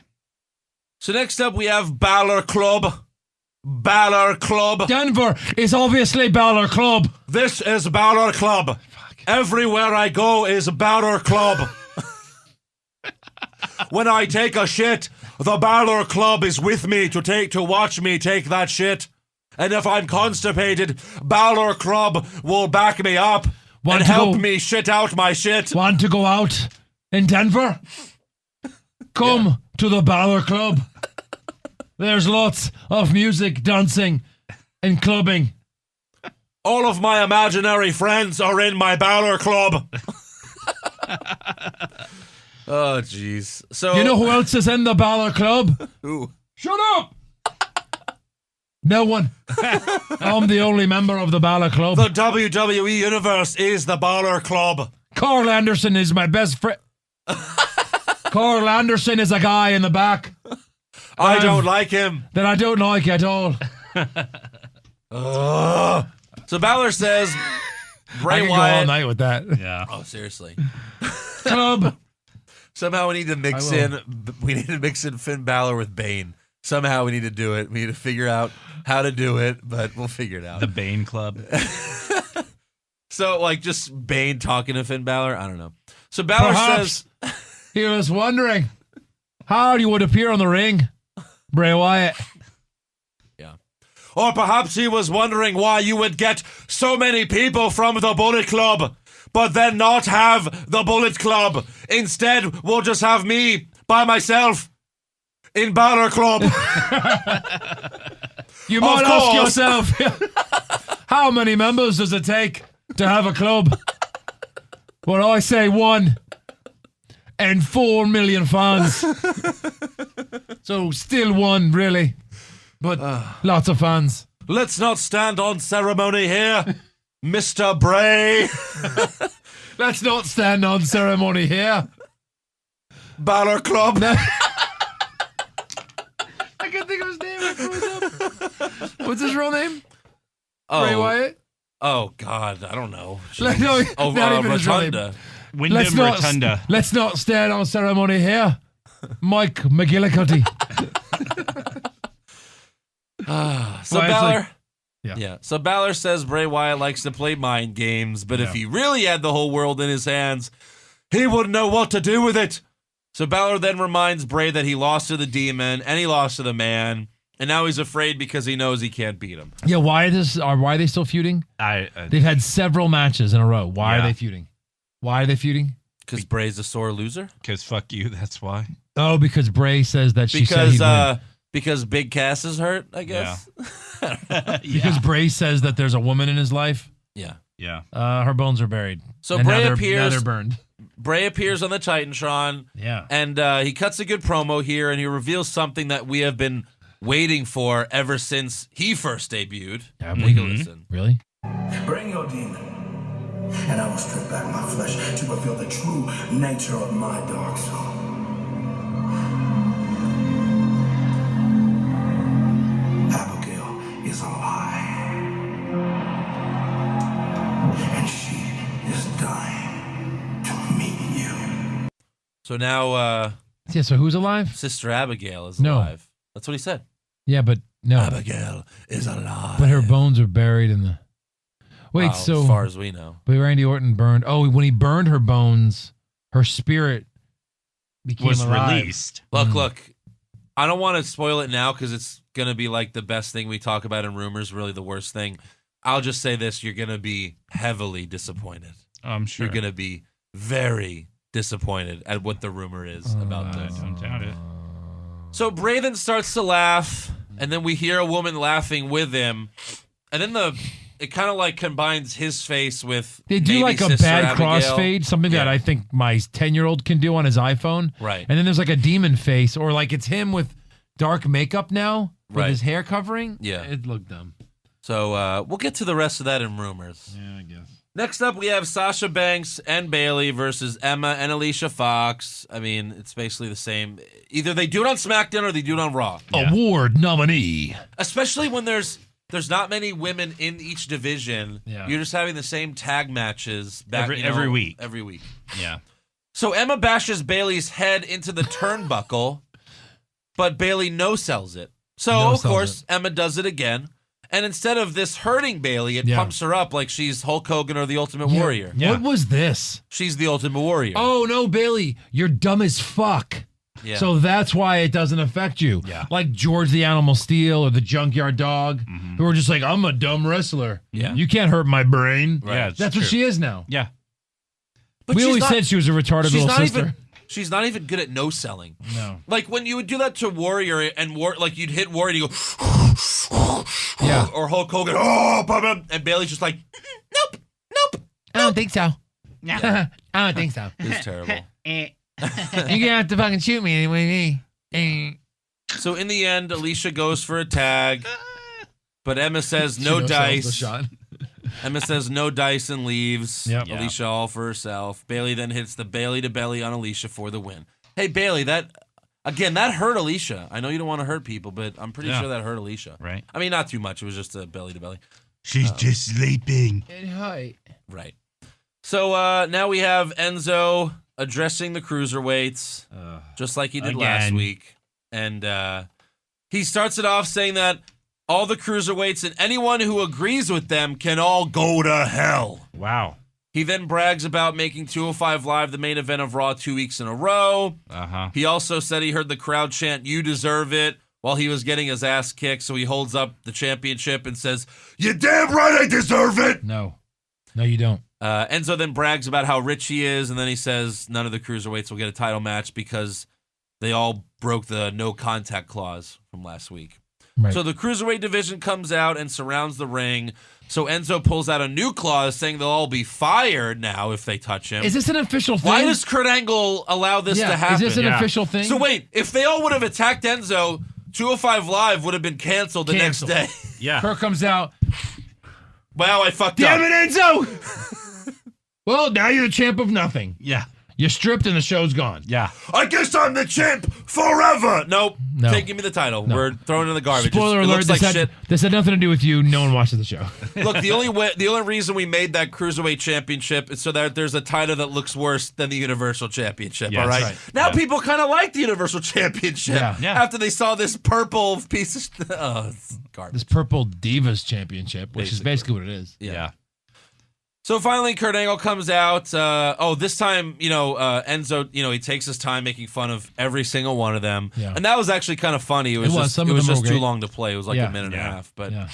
So next up we have Balor Club. Balor Club. Denver is obviously Balor Club. This is Balor Club. Everywhere I go is Balor Club. When I take a shit, the Balor Club is with me to watch me take that shit. And if I'm constipated, Balor Club will back me up Want and to help go- me shit out my shit. Want to go out in Denver? Come to the Balor Club. There's lots of music, dancing, and clubbing. All of my imaginary friends are in my Balor Club. Oh, jeez. So You know who else is in the Balor Club? who? Shut up! No one. I'm the only member of the Balor Club. The WWE Universe is the Balor Club. Carl Anderson is my best friend. Carl Anderson is a guy in the back I don't like him. that I don't like at all. So Balor says, I Bray could go all Wyatt. night with that. Yeah. Oh, seriously. Club. Somehow we need to mix in Finn Balor with Bane. Somehow we need to do it. We need to figure out how to do it, but we'll figure it out. The Bane Club. So, like, just Bane talking to Finn Balor? I don't know. So Balor says... He was wondering how you would appear on the ring, Bray Wyatt. Yeah. Or perhaps he was wondering why you would get so many people from the Bullet Club, but then not have the Bullet Club. Instead, we'll just have me by myself in Balor Club. You might ask yourself, how many members does it take to have a club? Well, I say 1 and 4 million fans. So still 1, really. But lots of fans. Let's not stand on ceremony here, Mr. Bray. Let's not stand on ceremony here. Balor Club. I can't think of his name. What's his real name? Bray Oh, Wyatt? oh God, I don't know. No, Oh, not even his real name. Rotunda. Wyndham Rotunda. Let's not stand on ceremony here. Mike McGillicuddy. So Well, it's Balor, like- Yeah. So Balor says Bray Wyatt likes to play mind games, but if he really had the whole world in his hands, he wouldn't know what to do with it. So Balor then reminds Bray that he lost to the Demon and he lost to the Man, and now he's afraid because he knows he can't beat him. Yeah, why are they still feuding? They've had several matches in a row. Why are they feuding? Why are they feuding? Because Bray's a sore loser. Because fuck you, that's why. Oh, because Bray says that she said he'd win. Because Big Cass is hurt, I guess. Because Bray says that there's a woman in his life. Yeah. Yeah. Her bones are buried. So And Bray now appears. they're burned. Bray appears on the Titantron. Yeah. And he cuts a good promo here, and he reveals something that we have been waiting for ever since he first debuted. Yeah, Take a listen. Really? Bring your demon, and I will strip back my flesh to reveal the true nature of my dark soul. Abigail is alive, and she is dying to meet you. So now Yeah, so who's alive? Sister Abigail is No. alive. That's what he said. Yeah, but no. Abigail is alive. But her bones are buried in the... Wait, Wow, so... as far as we know. But Randy Orton burned... Oh, when he burned her bones, her spirit became Was alive. released. Look. I don't want to spoil it now because it's going to be like the best thing we talk about in rumors, really the worst thing. I'll just say this. You're going to be heavily disappointed. I'm sure. You're going to be very disappointed at what the rumor is about I this. don't doubt it. So Bray then starts to laugh, and then we hear a woman laughing with him, and then it kind of like combines his face with They do maybe like a Sister bad Abigail. crossfade, something that Yeah. I think my 10-year-old can do on his iPhone. Right. And then there's like a demon face, or like it's him with dark makeup now, with Right. his hair covering. Yeah. It looked dumb. So we'll get to the rest of that in rumors. Yeah, I guess. Next up, we have Sasha Banks and Bayley versus Emma and Alicia Fox. I mean, it's basically the same. Either they do it on SmackDown or they do it on Raw. Yeah. Award nominee. Especially when there's not many women in each division. Yeah. You're just having the same tag matches Every week. Every week. Yeah. So Emma bashes Bayley's head into the turnbuckle, but Bayley no-sells it. So, of No-sells course, Emma does it again. And instead of this hurting Bayley, it Yeah. pumps her up like she's Hulk Hogan or the Ultimate Warrior. Yeah. What was this? She's the Ultimate Warrior. Oh, no, Bailey, you're dumb as fuck. Yeah. So that's why it doesn't affect you. Yeah. Like George the Animal Steel or the Junkyard Dog, who are just like, I'm a dumb wrestler. Yeah. You can't hurt my brain. Right. Yeah, it's That's true. what she is now. Yeah. But We she's always not- said she was a retarded she's little not sister. even she's not even good at no-selling. No. Like when you would do that to Warrior and like you'd hit Warrior and you go Yeah. or Hulk Hogan, and Bayley's just like, nope. I don't think so. I don't think so. It's terrible. You're gonna have to fucking shoot me anyway. So in the end, Alicia goes for a tag, but Emma says no She knows that was a dice. shot. Emma says no dice and leaves. Yep. Alicia all for herself. Bayley then hits the Bayley to belly on Alicia for the win. Hey Bayley, that hurt Alicia. I know you don't want to hurt people, but I'm pretty Yeah. sure that hurt Alicia. Right. I mean, not too much. It was just a belly to belly. She's just sleeping. Hi. Right. So now we have Enzo addressing the cruiserweights, just like he did last Again. week. And he starts it off saying that all the cruiserweights and anyone who agrees with them can all go to hell. Wow. He then brags about making 205 Live the main event of Raw 2 weeks in a row. Uh-huh. He also said he heard the crowd chant, "You deserve it," while he was getting his ass kicked. So he holds up the championship and says, "You damn right I deserve it." No, you don't. Enzo then brags about how rich he is, and then he says none of the cruiserweights will get a title match because they all broke the no contact clause from last week. Right. So the cruiserweight division comes out and surrounds the ring. So Enzo pulls out a new clause saying they'll all be fired now if they touch him. Is this an official thing? Why does Kurt Angle allow this to happen? Is this an Yeah. official thing? So wait, if they all would have attacked Enzo, 205 Live would have been canceled the Canceled. next day. Yeah. Kurt comes out. Wow, I fucked Damn up. it, Enzo! Well, now you're the champ of nothing. Yeah. You're stripped and the show's gone. Yeah. I guess I'm the champ forever. Nope. No. Give me the title. No. We're throwing it in the garbage. Spoiler It alert, looks like this, shit. this had nothing to do with you. No one watches the show. Look, the only reason we made that Cruiserweight Championship is so that there's a title that looks worse than the Universal Championship, Yeah, all that's right? right. Now Yeah. people kind of like the Universal Championship Yeah. after they saw this purple piece of it's garbage. This Purple Divas Championship, which is basically what it is. Yeah. So finally, Kurt Angle comes out. This time, Enzo, he takes his time making fun of every single one of them. Yeah. And that was actually kind of funny. It was Some of them just were too great. long to play. It was like Yeah. a minute and a Yeah. half. But Yeah.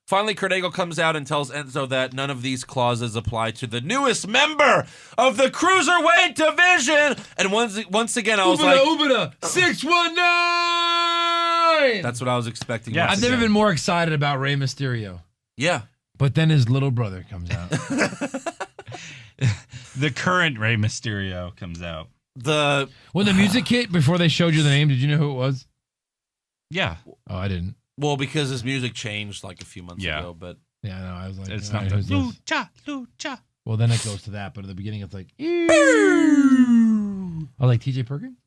finally, Kurt Angle comes out and tells Enzo that none of these clauses apply to the newest member of the Cruiserweight division. And once again, I was like, Ubida, 619! that's what I was expecting. Yeah. once I've never again. been more excited about Rey Mysterio. Yeah. But then his little brother comes out. The current Rey Mysterio comes out. When the music hit, before they showed you the name, did you know who it was? Yeah. Oh, I didn't. Well, because his music changed like a few months Yeah. ago, but Yeah, no, I was like, It's all not right, the who's this? Lucha, Lucha. Well, then it goes to that, but at the beginning it's like, I was like, TJ Perkins?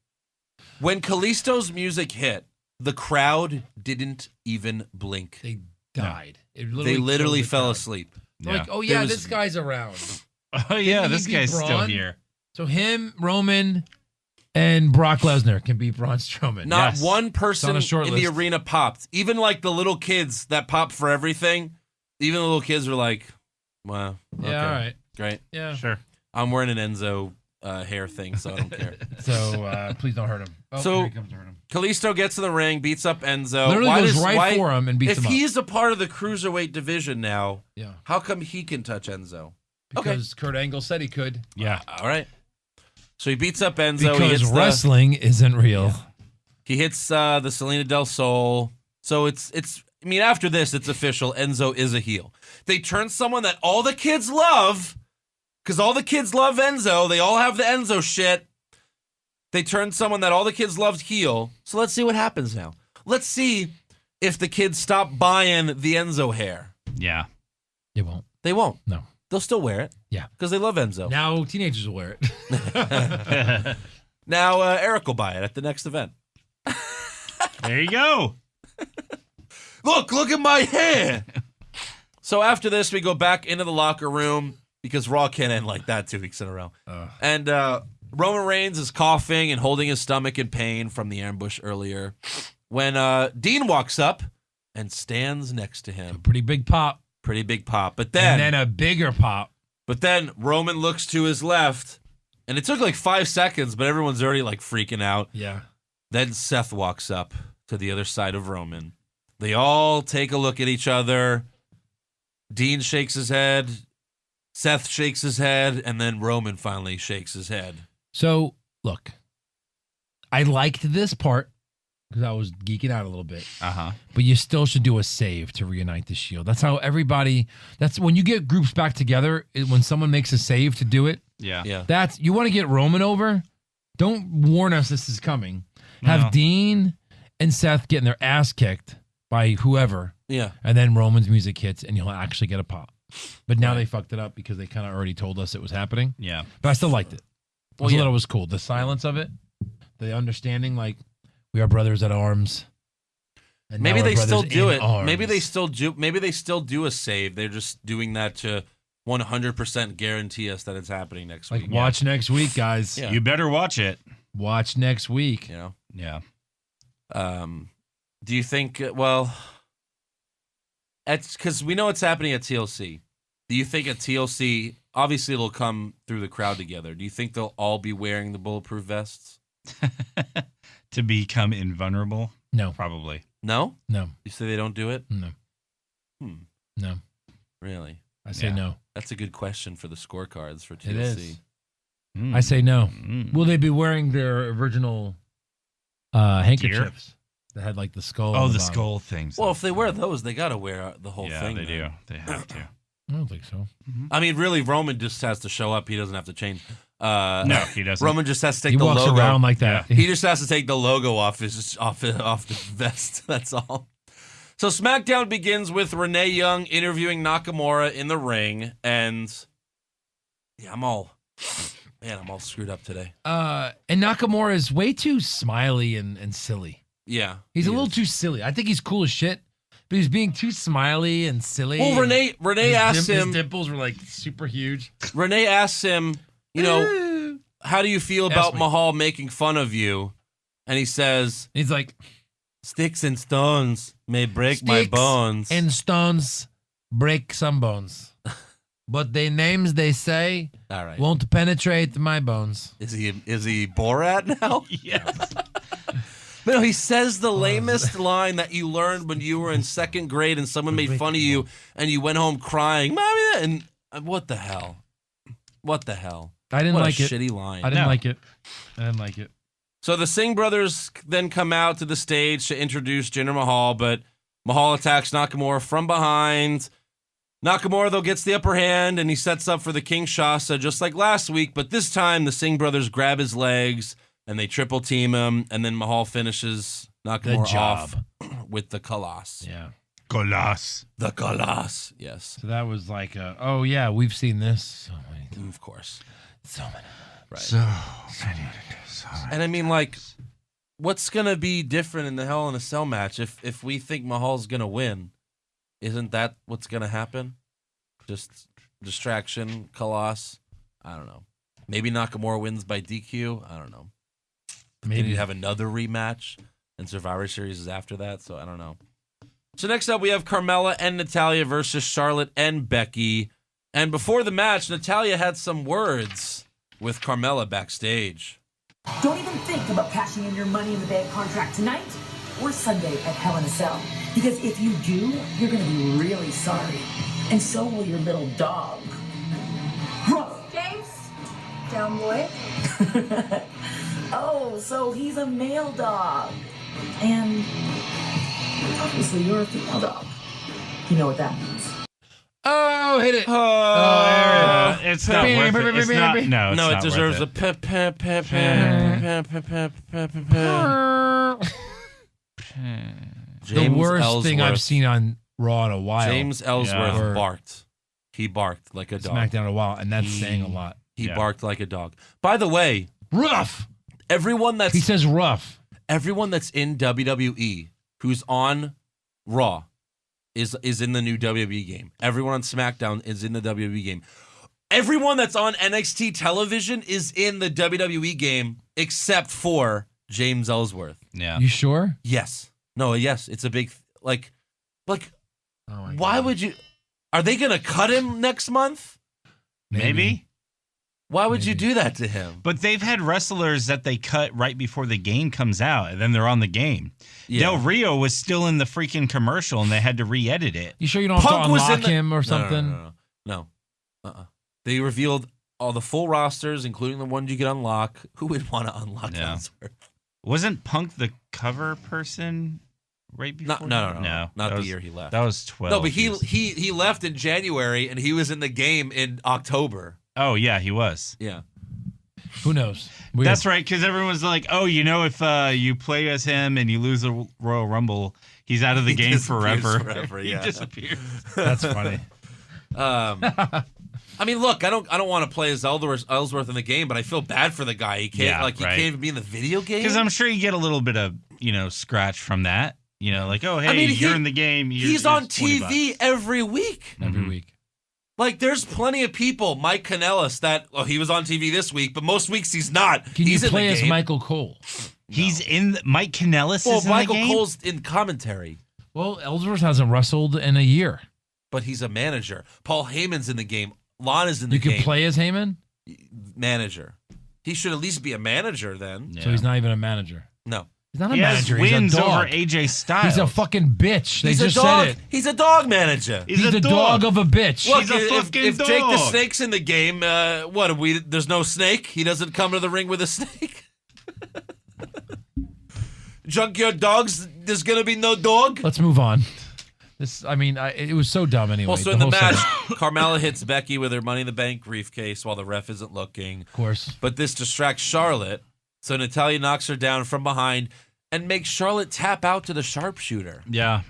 when Kalisto's music hit, the crowd didn't even blink. They died. It They literally killed the fell crowd. asleep. They're like, oh There yeah, was- this guy's around. Oh, yeah. Didn't he This beat guy's still Braun? here. So him, Roman, and Brock Lesnar can beat Braun Strowman. Not Yes. one It's person on a short in the list. arena popped. Even like the little kids that pop for everything, even the little kids were like, wow. Okay, Yeah, all right. Great. Yeah. Sure. I'm wearing an Enzo hair thing, so I don't care. So please don't hurt him. Oh, So- here he comes to hurt him. Kalisto gets in the ring, beats up Enzo. Literally goes right for him and beats if him up. he's a part of the Cruiserweight division now, Yeah. how come he can touch Enzo? Because Kurt Angle said he could. Yeah. All right. So he beats up Enzo. Because wrestling isn't real. He hits the Selena Del Sol. So it's. I mean, after this, it's official. Enzo is a heel. They turn someone that all the kids love, because all the kids love Enzo. They all have the Enzo shit. They turn someone that all the kids loved heel. So let's see what happens now. Let's see if the kids stop buying the Enzo hair. Yeah. They won't. They won't. No. They'll still wear it. Yeah. Because they love Enzo. Now teenagers will wear it. Now Eric will buy it at the next event. There you go. Look at my hair. So after this, we go back into the locker room because Raw can't end like that 2 weeks in a row. And Roman Reigns is coughing and holding his stomach in pain from the ambush earlier when Dean walks up and stands next to him. Pretty big pop. Pretty big pop. But And then a bigger pop. Roman looks to his left, and it took like 5 seconds, but everyone's already like freaking out. Yeah. Then Seth walks up to the other side of Roman. They all take a look at each other. Dean shakes his head. Seth shakes his head. And then Roman finally shakes his head. So, look, I liked this part because I was geeking out a little bit. Uh-huh. But you still should do a save to reunite the Shield. That's how that's when you get groups back together, when someone makes a save to do it, Yeah. Yeah. you want to get Roman over, don't warn us this is coming. Have No. Dean and Seth getting their ass kicked by whoever, Yeah. and then Roman's music hits, and you'll actually get a pop. But now they fucked it up because they kind of already told us it was happening. Yeah. But I still liked it. I Well, yeah. thought it was cool. The silence of it, the understanding, like we are brothers at arms. And Maybe now we're they still brothers do in it. arms. Maybe they still do a save. They're just doing that to 100% guarantee us that it's happening next Like, week. watch next week, guys. Yeah. You better watch it. Watch next week. You know? Yeah. Do you think, well, because we know it's happening at TLC. Do you think at TLC, obviously it'll come through the crowd together. Do you think they'll all be wearing the bulletproof vests? To become invulnerable? No. Probably. No? No. You say they don't do it? No. No. Really? I say Yeah. no. That's a good question for the scorecards for TLC. It is. Mm. I say no. Mm. Will they be wearing their original handkerchiefs that had like the skull? Oh, on the bottom? skull things. Well, if they wear those, they got to wear the whole yeah, thing. they then. do. They have to. I don't think so. I mean, really, Roman just has to show up. He doesn't have to change. No, he doesn't. Roman just has to take He the walks logo. around like that. He just has to take the logo off the vest. That's all. So SmackDown begins with Renee Young interviewing Nakamura in the ring, and yeah, I'm all screwed up today. And Nakamura is way too smiley and silly. Yeah, He's a he little is. too silly. I think he's cool as shit, but he's being too smiley and silly. Well, Renee asked his him. dimples were like super huge. Renee asks him, you know, how do you feel Ask about me. Mahal making fun of you? And he says, He's like, "Sticks and stones may break my "Sticks bones." and stones break some bones, but the names they say All right, won't penetrate my bones." is he Borat now? Yes. But no, he says the lamest line that you learned when you were in second grade and someone made fun of you and you went home crying, "Mommy," and what the hell? What the hell? I didn't What like a it. shitty line. I didn't No. like it. I didn't like it. So the Singh brothers then come out to the stage to introduce Jinder Mahal, but Mahal attacks Nakamura from behind. Nakamura, though, gets the upper hand, and he sets up for the Kinshasa just like last week, but this time the Singh brothers grab his legs, and they triple team him, and then Mahal finishes Nakamura off with the Kalas. Yeah. Colas. The Kalas, yes. So that was like, oh yeah, we've seen this so many times. Of course. So many. Right. And I mean, like, what's going to be different in the Hell in a Cell match if we think Mahal's going to win? Isn't that what's going to happen? Just distraction, Kalas? I don't know. Maybe Nakamura wins by DQ? I don't know. Maybe Maybe you have another rematch, and Survivor Series is after that, so I don't know. So next up, we have Carmella and Natalya versus Charlotte and Becky. And before the match, Natalya had some words with Carmella backstage. Don't even think about cashing in your Money in the Bank contract tonight or Sunday at Hell in a Cell. Because if you do, you're going to be really sorry. And so will your little dog. Ruff. James? Down boy? Oh, so he's a male dog. And obviously you're a female dog. You know what that means. Oh, hit it. It's not worth it. It's not, no, it's No, it not deserves a worth pep, pep, pep, pep, pep, pep, pep, pep, pep. The James worst thing I've Ellsworth. seen on Raw in a while. James Ellsworth Yeah. barked. He barked like a dog. SmackDown in a while, and that's saying a lot. He Yeah. barked like a dog. By the way, Rough. everyone that's He says rough. everyone that's in WWE who's on Raw is in the new WWE game. Everyone on SmackDown is in the WWE game. Everyone that's on NXT television is in the WWE game except for James Ellsworth. Yeah. You sure? Yes. No, yes, it's a big like Oh my why God. would you are they going to cut him next month? Maybe. Why would you do that to him? But they've had wrestlers that they cut right before the game comes out, and then they're on the game. Yeah. Del Rio was still in the freaking commercial, and they had to re-edit it. You sure you don't have Punk to was in unlock the- him or No, something? No. They revealed all the full rosters, including the ones you could unlock. Who would want to unlock Yeah. Ellsworth? Wasn't Punk the cover person right before? No. That Not the was- year he left. That was 12. No, but he left in January, and he was in the game in October. Oh, yeah, he was. Yeah. Who knows? Weird. That's right, because everyone's like, oh, you know, if you play as him and you lose the Royal Rumble, he's out of the He game disappears forever. forever, He yeah. disappears. That's funny. I mean, look, I don't want to play as Ellsworth in the game, but I feel bad for the guy. He can't Yeah, he right. can't even be in the video game. Because I'm sure you get a little bit of, scratch from that. Like, oh, hey, I mean, you're in the game. He's on $20. TV every week. Every week. Like, there's plenty of people, Mike Kanellis, that he was on TV this week, but most weeks he's not. Can he's you in play the as game. Michael Cole? He's in Mike Kanellis Well, is in Michael the game? Cole's in commentary, Well, Ellsworth hasn't wrestled in a year. but he's a manager. Paul Heyman's in the game. Lana's in the You game. can play as Heyman, Manager. He should at least be a manager then. Yeah. so he's not even a manager. No. He's not a He has manager. wins He's a over dog. AJ Styles. He's a fucking bitch. They He's just a dog. said it. He's a dog manager. He's a dog of a bitch. Look, He's a fucking if Jake the dog. Snake's in the game, what? There's no snake. He doesn't come to the ring with a snake. Junkyard Dogs. There's gonna be no dog. Let's move on. It was so dumb anyway. Well, so in the whole match, segment. Carmella hits Becky with her Money in the Bank briefcase while the ref isn't looking. Of course. But this distracts Charlotte, so Natalya knocks her down from behind and makes Charlotte tap out to the sharpshooter. Yeah.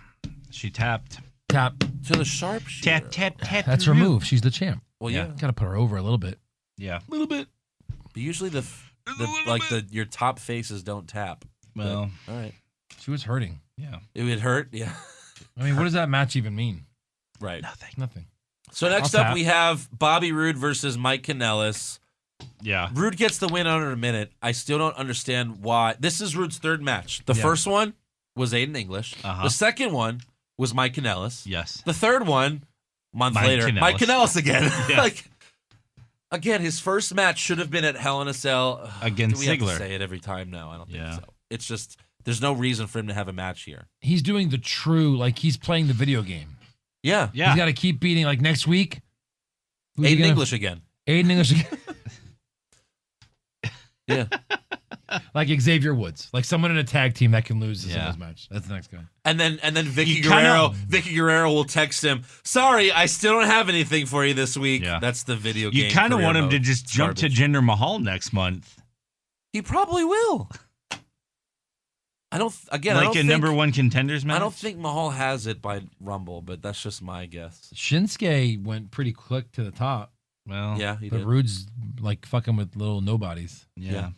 She tapped. Tap. To the sharpshooter. Tap. That's her move. She's the champ. Well, Yeah. yeah. Got to put her over a little bit. Yeah. A little bit. But usually your top faces don't tap. Well, All right. She was hurting. yeah. It would hurt. Yeah. I mean, what does that match even mean? Right. Nothing. So next I'll up, tap. we have Bobby Roode versus Mike Kanellis. Yeah. Roode gets the win under a minute. I still don't understand why. This is Roode's third match. The Yeah. first one was Aiden English. Uh-huh. The second one was Mike Kanellis. Yes. The third one, month Mike later, Kanellis. Mike Kanellis again. Yeah. Again, his first match should have been at Hell in a Cell. Against Do we have Ziggler. to say it every time? No, I don't think Yeah. so. It's just there's no reason for him to have a match here. He's doing the true, like he's playing the video game. Yeah. Yeah. He's got to keep beating. Like next week, who's he Aiden gonna- English again. Aiden English. Yeah. Like Xavier Woods. Like someone in a tag team that can lose this Yeah. singles match. That's the next guy. And then Vicky You kinda- Guerrero will text him, "Sorry, I still don't have anything for you this week." Yeah. That's the video game. You kind of career want him mode. to just It's jump to garbage. Jinder Mahal next month. He probably will. I don't Like a think, number one contenders match? I don't think Mahal has it by Rumble, but that's just my guess. Shinsuke went pretty quick to the top, Well, Yeah, he but did. Rude's like fucking with little nobodies. Yeah.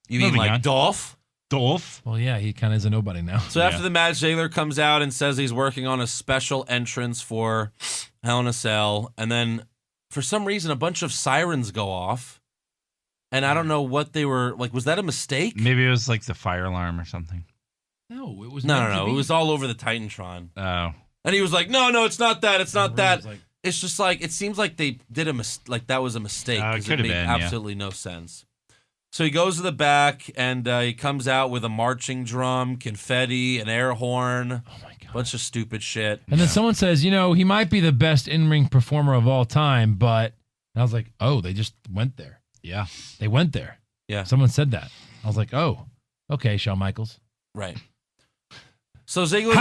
You mean Moving like on. Dolph? Dolph. Well, yeah, he kind of is a nobody now. So Yeah. after the match, Ziggler comes out and says he's working on a special entrance for Hell in a Cell, and then for some reason a bunch of sirens go off, and I don't know what they were like. Was that a mistake? Maybe it was like the fire alarm or something. No, it was No. It was all over the Titantron, Oh. and he was like, "No, it's not that. It's not that." Like, It's just like it seems like they did like that was a mistake. It 'cause could have made been, yeah. absolutely no sense. So he goes to the back and he comes out with a marching drum, confetti, an air horn, oh my god. bunch of stupid shit. And then someone says, he might be the best in-ring performer of all time, but and I was like, oh, they just went there. Yeah. They went there. Yeah. Someone said that. I was like, oh, okay, Shawn Michaels. Right. So Ziggler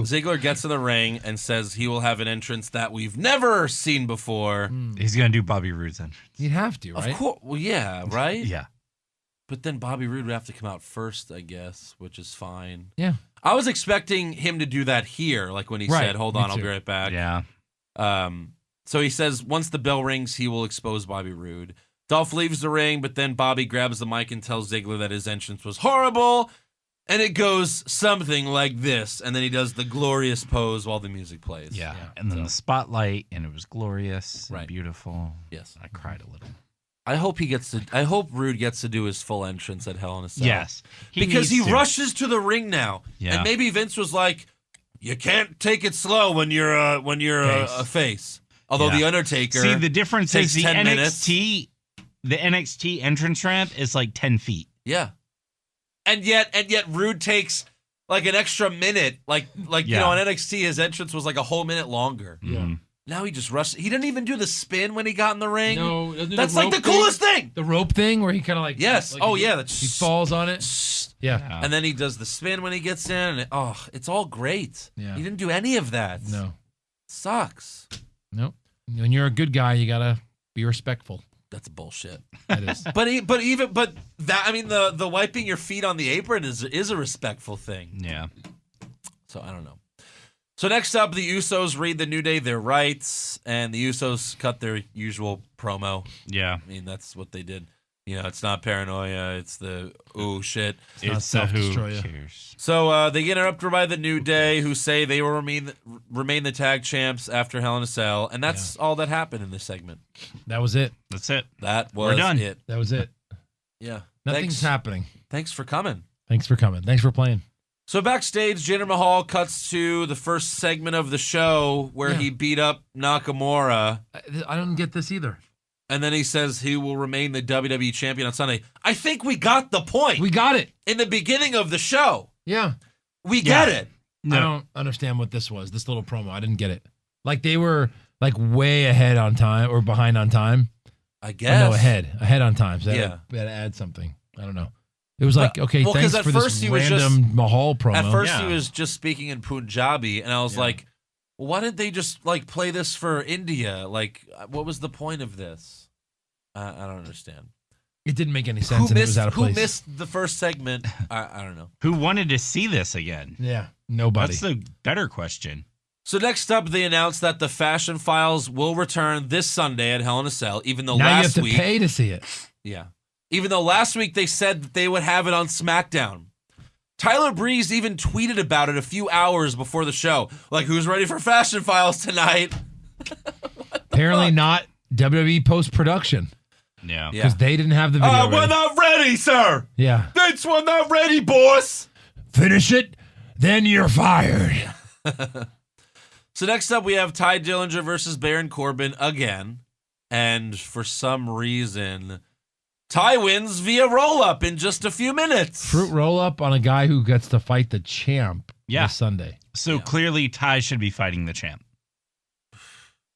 Ziggler gets in the ring and says he will have an entrance that we've never seen before. He's going to do Bobby Roode's entrance. You'd have to, right? Of course. Well, yeah, right? Yeah. But then Bobby Roode would have to come out first, I guess, which is fine. Yeah. I was expecting him to do that here, like when he Right, said, "Hold me on, I'll be too. right back." Yeah. So he says once the bell rings, he will expose Bobby Roode. Dolph leaves the ring, but then Bobby grabs the mic and tells Ziggler that his entrance was horrible, and it goes something like this, and then he does the glorious pose while the music plays. Yeah. And then the spotlight, and it was glorious and Right. beautiful. Yes. I cried a little. I hope Roode gets to do his full entrance at Hell in a Cell. Yes. Because he needs to. rushes to the ring now. Yeah. And maybe Vince was like, "You can't take it slow when you're a face." Although Yeah. the Undertaker, See, the difference takes is the 10 minutes. the NXT entrance ramp is like 10 feet. yeah, and yet Roode takes like an extra minute. Like Yeah. on NXT, his entrance was like a whole minute longer. Yeah. Now he just rushed. He didn't even do the spin when he got in the ring. No, doesn't he do That's the like the rope coolest thing. The rope thing where he kind of like Yes. like Oh he, yeah. he falls on it. Yeah. And then he does the spin when he gets in, and it's all great. Yeah. He didn't do any of that. No. Sucks. Nope. When you're a good guy, you gotta be respectful. That's bullshit. That is. But that, I mean, the wiping your feet on the apron is a respectful thing. Yeah. So I don't know. So next up, the Usos read the New Day their rights, and the Usos cut their usual promo. Yeah. I mean, that's what they did. You know, it's not paranoia. It's the, ooh, shit. It's self-destroy who you. cares. So they get interrupted by the New Day, who say they will remain the tag champs after Hell in a Cell. And that's all that happened in this segment. That was it. That's it. That was We're done. it. That was it. Yeah. Nothing's happening. Thanks for coming. Thanks for coming. Thanks for playing. So backstage, Jinder Mahal cuts to the first segment of the show where he beat up Nakamura. I don't get this either. And then he says he will remain the WWE champion on Sunday. I think we got the point. We got it. In the beginning of the show. Yeah. We get it. I don't understand what this was. This little promo. I didn't get it. Like they were like way ahead on time or behind on time. I guess. No, ahead on time. So we had to add something. I don't know. It was like, okay, thanks for this random Mahal promo. At first he was just speaking in Punjabi, and I was like, well, why didn't they just like play this for India? Like, what was the point of this? I don't understand. It didn't make any sense, and it was out of place. Who missed the first segment? I don't know. Who wanted to see this again? Yeah, nobody. That's the better question. So next up, they announced that the Fashion Files will return this Sunday at Hell in a Cell, even though now last you have to pay to see it. Yeah. Even though last week they said that they would have it on SmackDown. Tyler Breeze even tweeted about it a few hours before the show. Like, who's ready for Fashion Files tonight? Apparently not WWE post-production. Yeah. Because they didn't have the video We're not ready, sir. Yeah. Vince, we're not ready, boss. Finish it, then you're fired. So next up, we have Ty Dillinger versus Baron Corbin again. And for some reason, Ty wins via roll-up in just a few minutes. Fruit roll-up on a guy who gets to fight the champ this Sunday. So clearly Ty should be fighting the champ.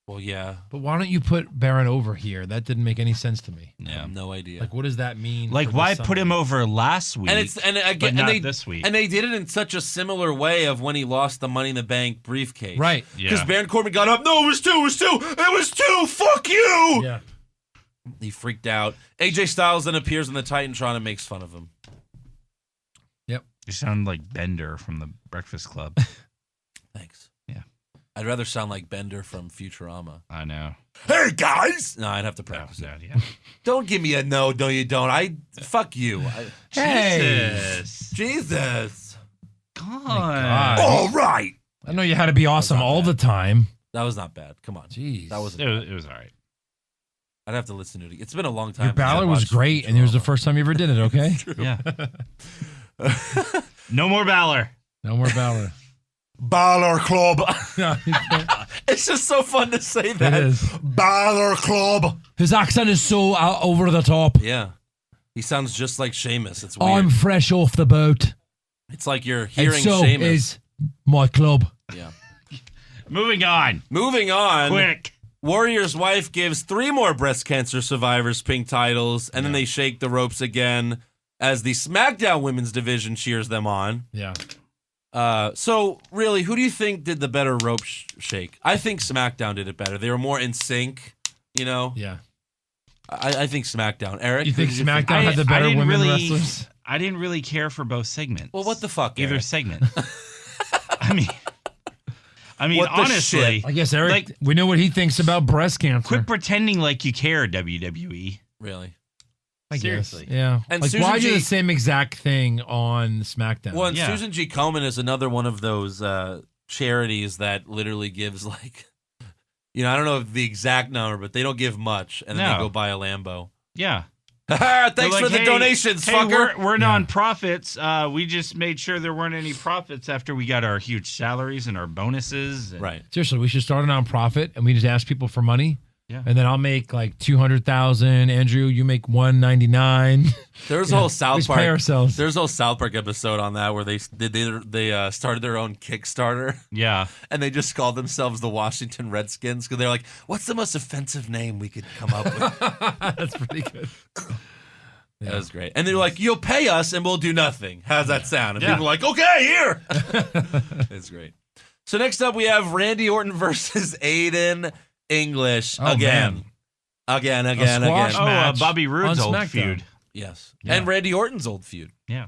Well, yeah. But why don't you put Baron over here? That didn't make any sense to me. I have no idea. Like, what does that mean? Like, why put him over last week? But not this week. And they did it in such a similar way of when he lost the Money in the Bank briefcase. Right. Because Baron Corbin got up. No, it was two. It was two. Fuck you. Yeah. He freaked out. AJ Styles then appears in the Titantron and makes fun of him. Yep. You sound like Bender from the Breakfast Club. Thanks. Yeah. I'd rather sound like Bender from Futurama. I know. Hey, guys! No, I'd have to practice it. Yeah. Don't give me a no, you don't. Fuck you. Hey. Jesus. God. All right. I know you had to be awesome all the time. That was not bad. Come on. Jeez. That wasn't It was all right. I'd have to listen to it. It's been a long time. Your Balor was great, and it was the first time you ever did it, okay? Yeah. No more Balor. No more Balor. Balor Club. No, It's just so fun to say that. it is. Balor Club. His accent is so over the top. Yeah. He sounds just like Sheamus. It's weird. I'm fresh off the boat. It's like you're And hearing so Sheamus. is my club. Yeah. Moving on. Moving on. Quick. Warrior's wife gives 3 more breast cancer survivors pink titles, and then they shake the ropes again as the SmackDown women's division cheers them on. Yeah. So, really, who do you think did the better rope shake? I think SmackDown did it better. They were more in sync, you know? Yeah. I think SmackDown. Eric? You think who did SmackDown had the better didn't women really, wrestlers? I didn't really care for both segments. Well, what the fuck, Either Eric? segment. I mean, What the honestly, shit? I guess Eric, Like- we know what he thinks about breast cancer. quit pretending like you care, WWE. Really? I Seriously. guess. Yeah. And like, Susan why do G- the same exact thing on SmackDown? Well, and Yeah. Susan G. Komen is another one of those charities that literally gives, like, you know, I don't know the exact number, but they don't give much, and then No. they go buy a Lambo. Yeah. Thanks They're like, for the "Hey, donations, hey, fucker. We're non-profits. We just made sure there weren't any profits after we got our huge salaries and our bonuses. And Right. Seriously, we should start a nonprofit and we just ask people for money. Yeah. And then I'll make like 200,000. Andrew, you make 199. There's a whole South Let's Park. pay ourselves. There's a whole South Park episode on that where they started their own Kickstarter Yeah. and they just called themselves the Washington Redskins because they're like, what's the most offensive name we could come up with? That's pretty good. That was great. And they're like, you'll pay us and we'll do nothing. How's that sound? And Yeah. people are like, okay, here. It's great. So next up we have Randy Orton versus Aiden English Oh, again. man. Again. squash Again. match Bobby Roode's on old SmackDown. feud. Yes. Yeah. And Randy Orton's old feud. Yeah.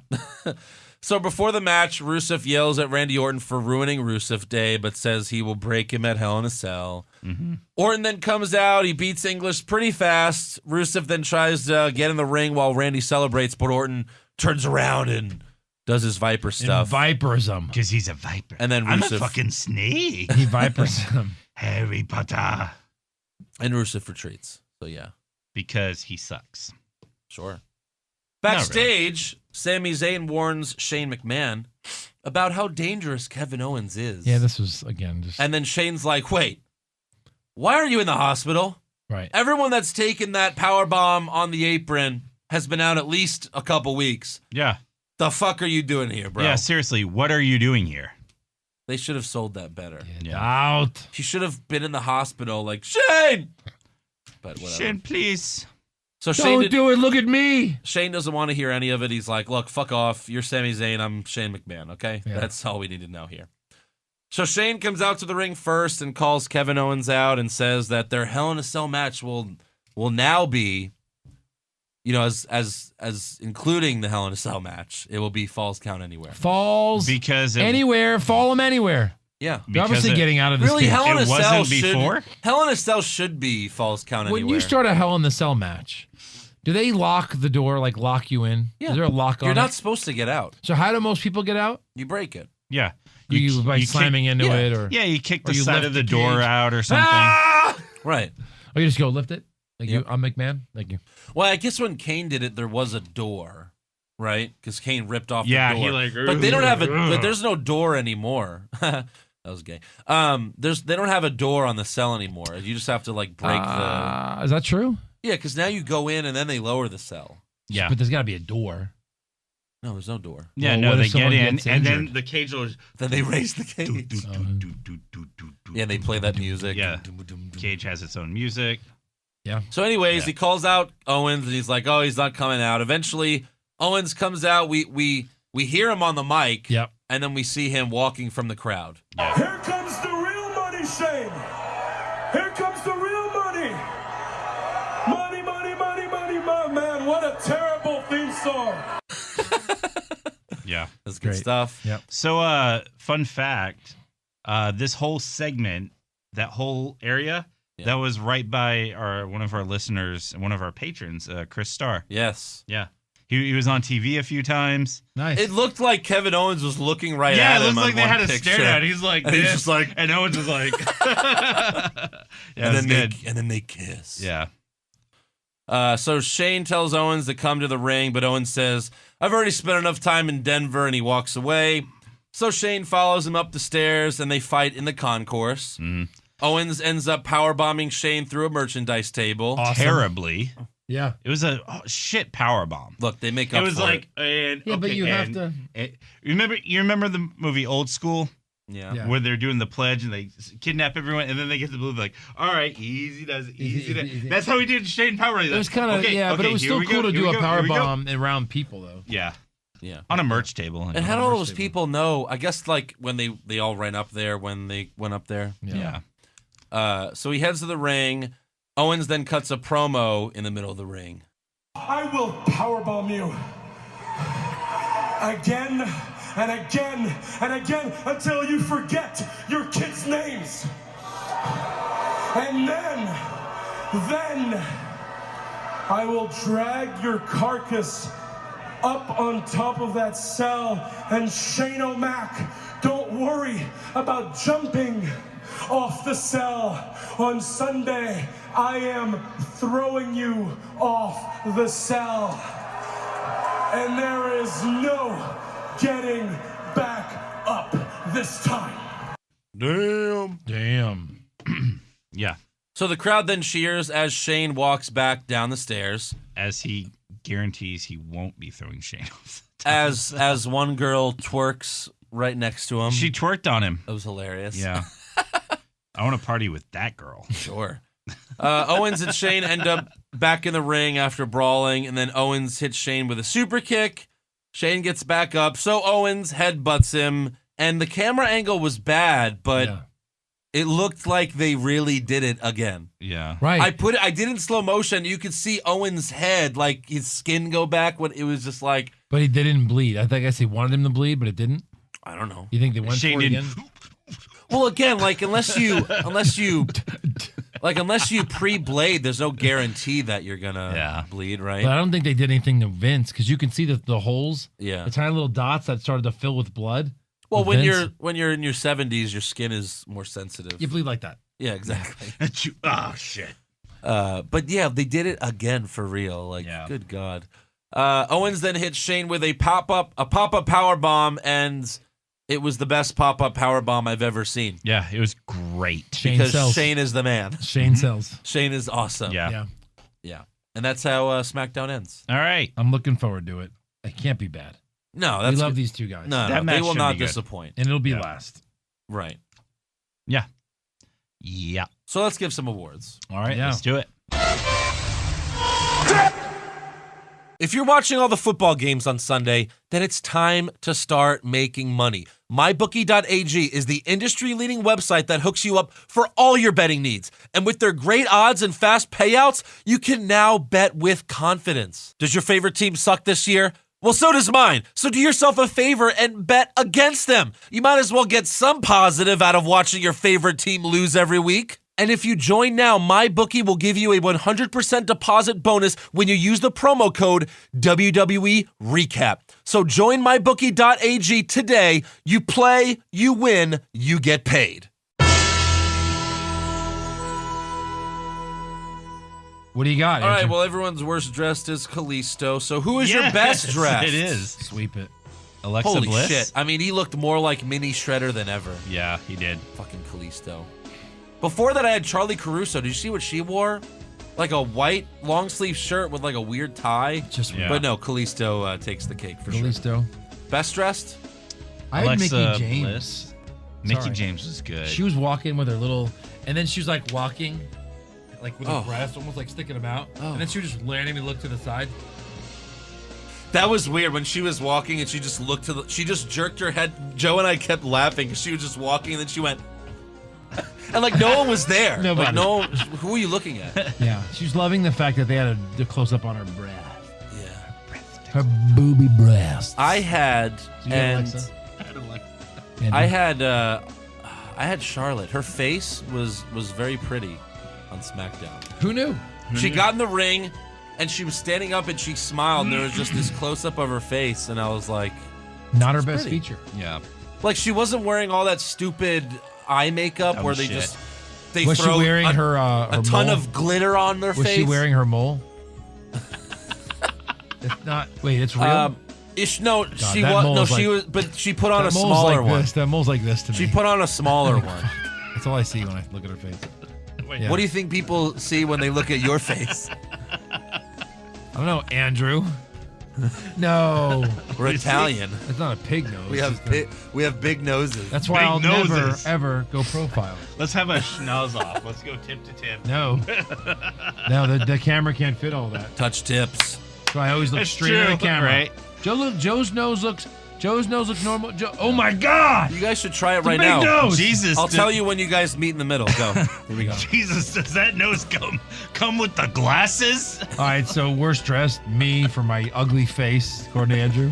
So before the match, Rusev yells at Randy Orton for ruining Rusev Day, but says he will break him at Hell in a Cell. Mm-hmm. Orton then comes out. He beats English pretty fast. Rusev then tries to get in the ring while Randy celebrates, but Orton turns around and does his Viper stuff. And vipers him. Because he's a viper. And then I'm Rusev- a fucking snake. He vipers him. Harry Potter. And Rusev retreats. So yeah, Because he sucks. sure. Not Backstage, Sami Zayn warns Shane McMahon about how dangerous Kevin Owens is. Yeah, this was, again, just... And then Shane's like, wait, why are you in the hospital? right. Everyone that's taken that power bomb on the apron has been out at least a couple weeks. Yeah. The fuck are you doing here, bro? Yeah, seriously, what are you doing here? They should have sold that better. Get out. He should have been in the hospital like, Shane! But whatever. Shane, please. So Shane, Don't do it. Look at me. Shane doesn't want to hear any of it. He's like, look, fuck off. You're Sami Zayn. I'm Shane McMahon, okay? Yeah. That's all we need to know here. So Shane comes out to the ring first and calls Kevin Owens out and says that their Hell in a Cell match will now be, you know, as including the Hell in a Cell match, it will be Falls Count Anywhere. Falls Because it, anywhere. Fall him anywhere. Yeah. You're obviously getting out of this Really, game. Hell in It a Cell wasn't before? Hell in a Cell should be Falls Count When Anywhere. you start a Hell in the Cell match, do they lock the door, like lock you in? Yeah. Is there a lock on You're not it? supposed to get out. So how do most people get out? You break it. yeah. You by slamming into yeah. it, or Yeah, you kick or the you side lift of the the door cage. out or something. Right. or you just go lift it. Like Yep. you, I'm McMahon. Thank you. Well, I guess when Kane did it, there was a door, right? Because Kane ripped off Yeah, the he door. like, but they don't have but there's no door anymore. That was gay. They don't have a door on the cell anymore. You just have to like break the. Is that true? Yeah, because now you go in and then they lower the cell. Yeah. But there's got to be a door. No, there's no door. Yeah, Well, no, what they if get someone in, gets and then injured? the cage will. Then they raise the cage. Yeah, they play that music. Yeah. Cage has its own music. Yeah. So, anyways, Yeah. he calls out Owens, and he's like, "Oh, he's not coming out." Eventually, Owens comes out. We hear him on the mic. Yep. And then we see him walking from the crowd. Here comes the real money, Shane. Here comes the real money. Money, money, money, money, my man. What a terrible theme song. Yeah. That's good Great. stuff. Yep. So, fun fact: this whole segment, that whole area, Yeah. that was right by one of our listeners and one of our patrons, Chris Starr. Yes. Yeah, he was on TV a few times. Nice. It looked like Kevin Owens was looking right Yeah, at it him. looks on like they one had a picture. stare down. He's like, And he's this, just like- and Owens was like, yeah, and it's then good. they kiss. Yeah, So Shane tells Owens to come to the ring, but Owens says, "I've already spent enough time in Denver," and he walks away. So Shane follows him up the stairs, and they fight in the concourse. Mm-hmm. Owens ends up powerbombing Shane through a merchandise table. Awesome. terribly. Yeah. It was a shit power bomb. Look, they make It up was for like, it. and, Yeah, but okay, you have and- to- and- you remember the movie Old School? Yeah. Yeah. Where they're doing the pledge and they kidnap everyone, and then they get the blue, like, all right, easy does it, easy does it. easy. That's how we did Shane Power. It was kind of but it was still cool to do a power bomb around people though. Yeah, Yeah. on a merch table. And how do all those people know? I guess like when they all ran up there when they went up there. Yeah. So he heads to the ring. Owens then cuts a promo in the middle of the ring. I will powerbomb you. Again and again and again until you forget your kids' names. And then I will drag your carcass up on top of that cell, and Shane O'Mac, don't worry about jumping off the cell. On Sunday, I am throwing you off the cell. And there is no getting back up this time. Damn. Yeah, So the crowd then cheers as Shane walks back down the stairs. as he guarantees he won't be throwing Shane off. As one girl twerks right next to him. She twerked on him. That was hilarious. Yeah. I want to party with that girl. Sure. Owens and Shane end up back in the ring after brawling, and then Owens hits Shane with a super kick. Shane gets back up, so Owens headbutts him, and the camera angle was bad, but Yeah. It looked like they really did it again. Yeah. Right. I did it in slow motion. You could see Owen's head, like his skin go back when it was just like, But he didn't bleed. I guess he wanted him to bleed, but it didn't. I don't know. You think they went Shane for it didn't. again? Well, again, like unless you pre-blade, there's no guarantee that you're gonna bleed, right? But I don't think they did anything to Vince because you can see the holes, Yeah. the tiny little dots that started to fill with blood. Well, with when Vince. you're in your 70s, your skin is more sensitive. You bleed like that. Yeah, exactly. Oh shit. But yeah, they did it again for real. Like, good God. Owens then hit Shane with a pop-up power bomb, and it was the best pop-up power bomb I've ever seen. Yeah, it was great. Shane Because sells. Shane is the man. Shane sells. Shane is awesome. Yeah. Yeah. And that's how SmackDown ends. All right. I'm looking forward to it. It can't be bad. No, We that's love good. these two guys. No, That they match will should not be good. disappoint. And it'll be last. Right. Yeah. Yeah. So let's give some awards. All right. Yeah. Let's do it. If you're watching all the football games on Sunday, then it's time to start making money. MyBookie.ag is the industry-leading website that hooks you up for all your betting needs. And with their great odds and fast payouts, you can now bet with confidence. Does your favorite team suck this year? Well, so does mine. So do yourself a favor and bet against them. You might as well get some positive out of watching your favorite team lose every week. And if you join now, MyBookie will give you a 100% deposit bonus when you use the promo code WWE Recap. So join MyBookie.ag today. You play, you win, you get paid. What do you got? All right, Andrew? well, everyone's worst dressed is Kalisto. So who is your best dressed? It is. Sweep it. Alexa Holy Bliss. shit. I mean, he looked more like Mini Shredder than ever. Yeah, he did. Fucking Kalisto. Before that, I had Charlie Caruso. Did you see what she wore? Like a white long sleeve shirt with like a weird tie. Just Yeah. But no, Kalisto takes the cake for sure. Kalisto. Best dressed? I had Alexa Mickey James. Bliss. Mickey Sorry. James was good. She was walking with her little, and then she was like walking, like with Oh. her breasts almost like sticking them out, Oh. and then she was just letting me look to the side. That was weird when she was walking and she just looked to the. She just jerked her head. Joe and I kept laughing. She was just walking and then she went. And like no one was there. Nobody. Like, no. Who are you looking at? Yeah, she was loving the fact that they had a close up on her breast, Yeah. her booby breast. I had Did you get and Alexa? I had Charlotte. Her face was very pretty on SmackDown. Who knew? She got in the ring and she was standing up and she smiled and there was just this close up of her face and I was like, Not her best pretty. feature. yeah. like she wasn't wearing all that stupid eye makeup Dumb where they shit. just they Was she throw wearing a, her a ton mole? of glitter on their Was face. she wearing her mole? It's not. Wait, it's real. No, she that was mole no, is she like- was, but she put on that a mole's smaller like one. This. That mole's like this to me. She put on a smaller one. That's all I see when I look at her face. Yeah. What do you think people see when they look at your face? I don't know, Andrew. No, We're Italian. it's not a pig nose. We have It's just we have big noses. That's why Big I'll noses. never ever go profile. Let's have a schnoz off. Let's go tip to tip. No, no, the camera can't fit all that. Touch tips. So I always look That's straight at true, the camera. right? Joe's nose looks normal. Oh my God! You guys should try it It's a right big now. nose. Jesus. I'll tell you when you guys meet in the middle. Go. Here we go. Jesus, does that nose come with the glasses? All right, so worst dressed, me for my ugly face, according to Andrew.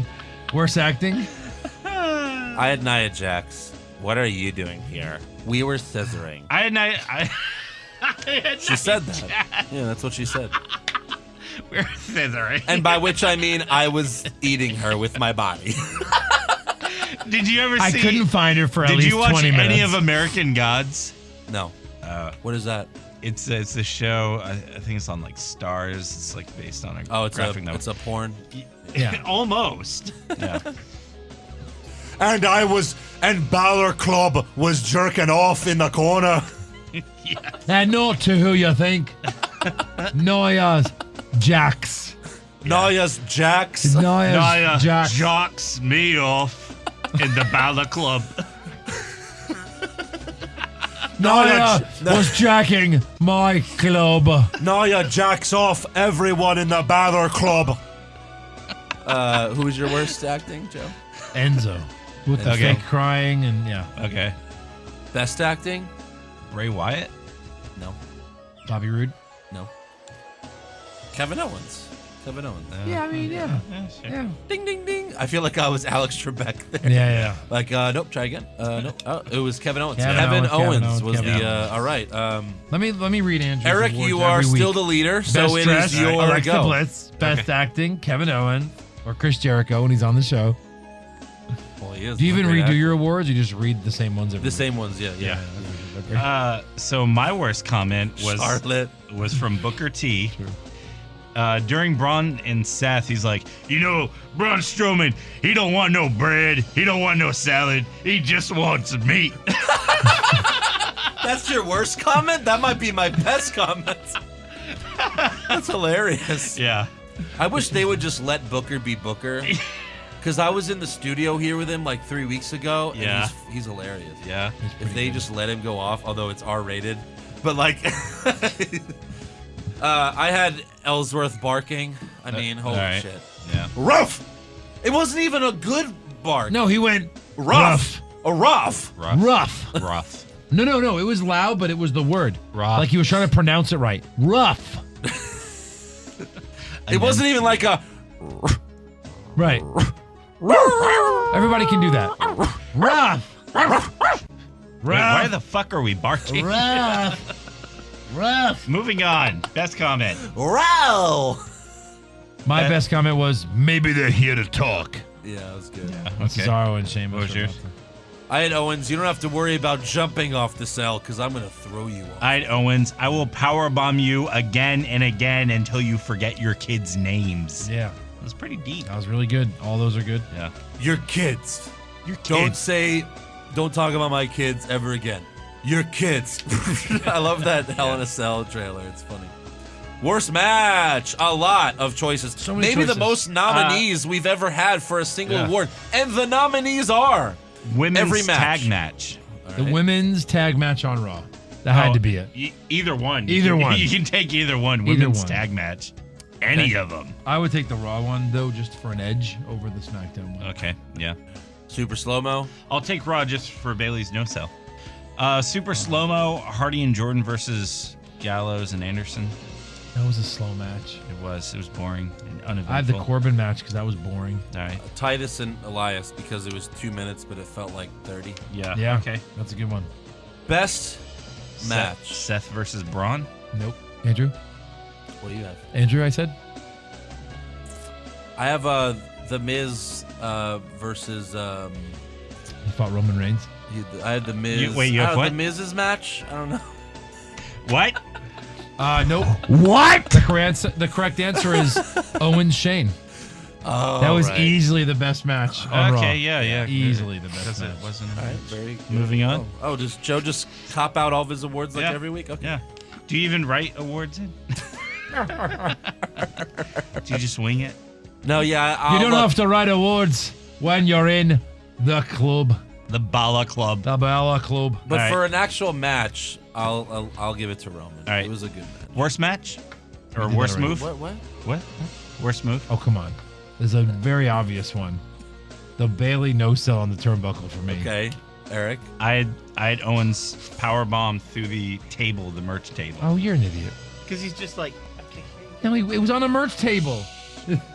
Worst acting, I had Nia Jax. What are you doing here? We were scissoring. I had She said that. Yeah, that's what she said. We're scissoring. And by which I mean I was eating her with my body. Did you ever I see? couldn't find her for at Did least you watch 20 minutes. any of American Gods? No. What is that? It's a show. I think it's on like Stars. It's like based on a Oh, it's graphic novel. a porn. Yeah. Almost. Yeah. And Balor Club was jerking off in the corner. And not to who you think. Noya's Jax. Nia's Jax. Noya's Naya Jax. jocks me off in the Balor Club. Noya was jacking my club. Nia jacks off everyone in the Balor Club. Who was your worst acting, Joe? Enzo. With the Okay. fake crying and yeah. Okay. Best acting? Bray Wyatt? No. Bobby Roode? No. Kevin Owens. Yeah, I mean, yeah. Sure. Yeah. Ding, ding, ding. I feel like I was Alex Trebek there. Yeah. Like, nope, try again. Nope. Oh, it was Kevin Owens. Kevin Owens was Kevin the, Owens. all right. Let me read Andrew's Eric, awards you are every week. still the leader, so Best it dress, is your Alexa go. Bliss. Best acting, Kevin Owens or Chris Jericho when he's on the show. Well, he is. Do you even a great redo actor. your awards or you just read the same ones every The week? same ones, yeah. So my worst comment Charlotte. was from Booker T. During Braun and Seth, he's like, Braun Strowman, he don't want no bread. He don't want no salad. He just wants meat. That's your worst comment? That might be my best comment. That's hilarious. Yeah. I wish they would just let Booker be Booker. Because I was in the studio here with him like 3 weeks ago, and Yeah. he's hilarious. Yeah. If they just let him go off, although it's R-rated. But like, I had Ellsworth barking. I mean, holy all right. shit. Yeah. Rough! It wasn't even a good bark. No, he went Rough. A rough. rough. Rough. No. It was loud, but it was the word. Rough. Like he was trying to pronounce it right. Rough. It wasn't even like a... Right. Everybody can do that. Rough. Wait, why the fuck are we barking? Rough. Moving on. Best comment. Row! My best comment was, maybe they're here to talk. Yeah, that was good. That's Okay. Cesaro and Sheamus. What was yours? I had Owens. You don't have to worry about jumping off the cell because I'm going to throw you off. I had Owens. I will powerbomb you again and again until you forget your kids' names. Yeah, It was pretty deep. that was really good. All those are good. Yeah. Your kids. Your Don't talk about my kids ever again. Your kids. I love that Hell in a Cell trailer. It's funny. Worst match. A lot of choices. So many Maybe choices. the most nominees we've ever had for a single Yeah. award. And the nominees are Women's every match. tag match. The women's tag match on Raw. That had to be it. Either one. Either one. You can take either one. Either Women's one. tag match. Any of them. I would take the Raw one, though, just for an edge over the SmackDown one. Okay. Yeah. Super slow-mo. I'll take Raw just for Bailey's no sell. Super slow-mo, Hardy and Jordan versus Gallows and Anderson. That was a slow match. It was boring and uneventful. I had the Corbin match because that was boring. All right. Titus and Elias because it was 2 minutes, but it felt like 30. Yeah. Yeah. Okay. That's a good one. Best match. Seth versus Braun. Nope. Andrew? What do you have? Andrew, I said? I have The Miz versus... You fought Roman Reigns? I had The Miz. You have The what? Miz's match? I don't know. What? Nope. What? The correct answer is Owen Shane. Oh, That was right. easily the best match on Raw. Okay. Yeah. Easily the best Because it match. wasn't. All right, very good. Moving on. Oh, does Joe just cop out all of his awards like Yeah. every week? Okay. Yeah. Do you even write awards in? Do you just wing it? No, yeah. I'll You don't look. have to write awards when you're in the club. The Bala Club. The Bella Club. But All for right. an actual match, I'll give it to Roman. All right. It was a good match. Worst match? Or You did worst that already. move? What? What? Worst move? Oh, come on. There's a very obvious one. The Bailey no-sell on the turnbuckle for me. Okay, Eric. I had Owens powerbomb through the table, the merch table. Oh, you're an idiot. Because he's just like, No, it was on a merch table.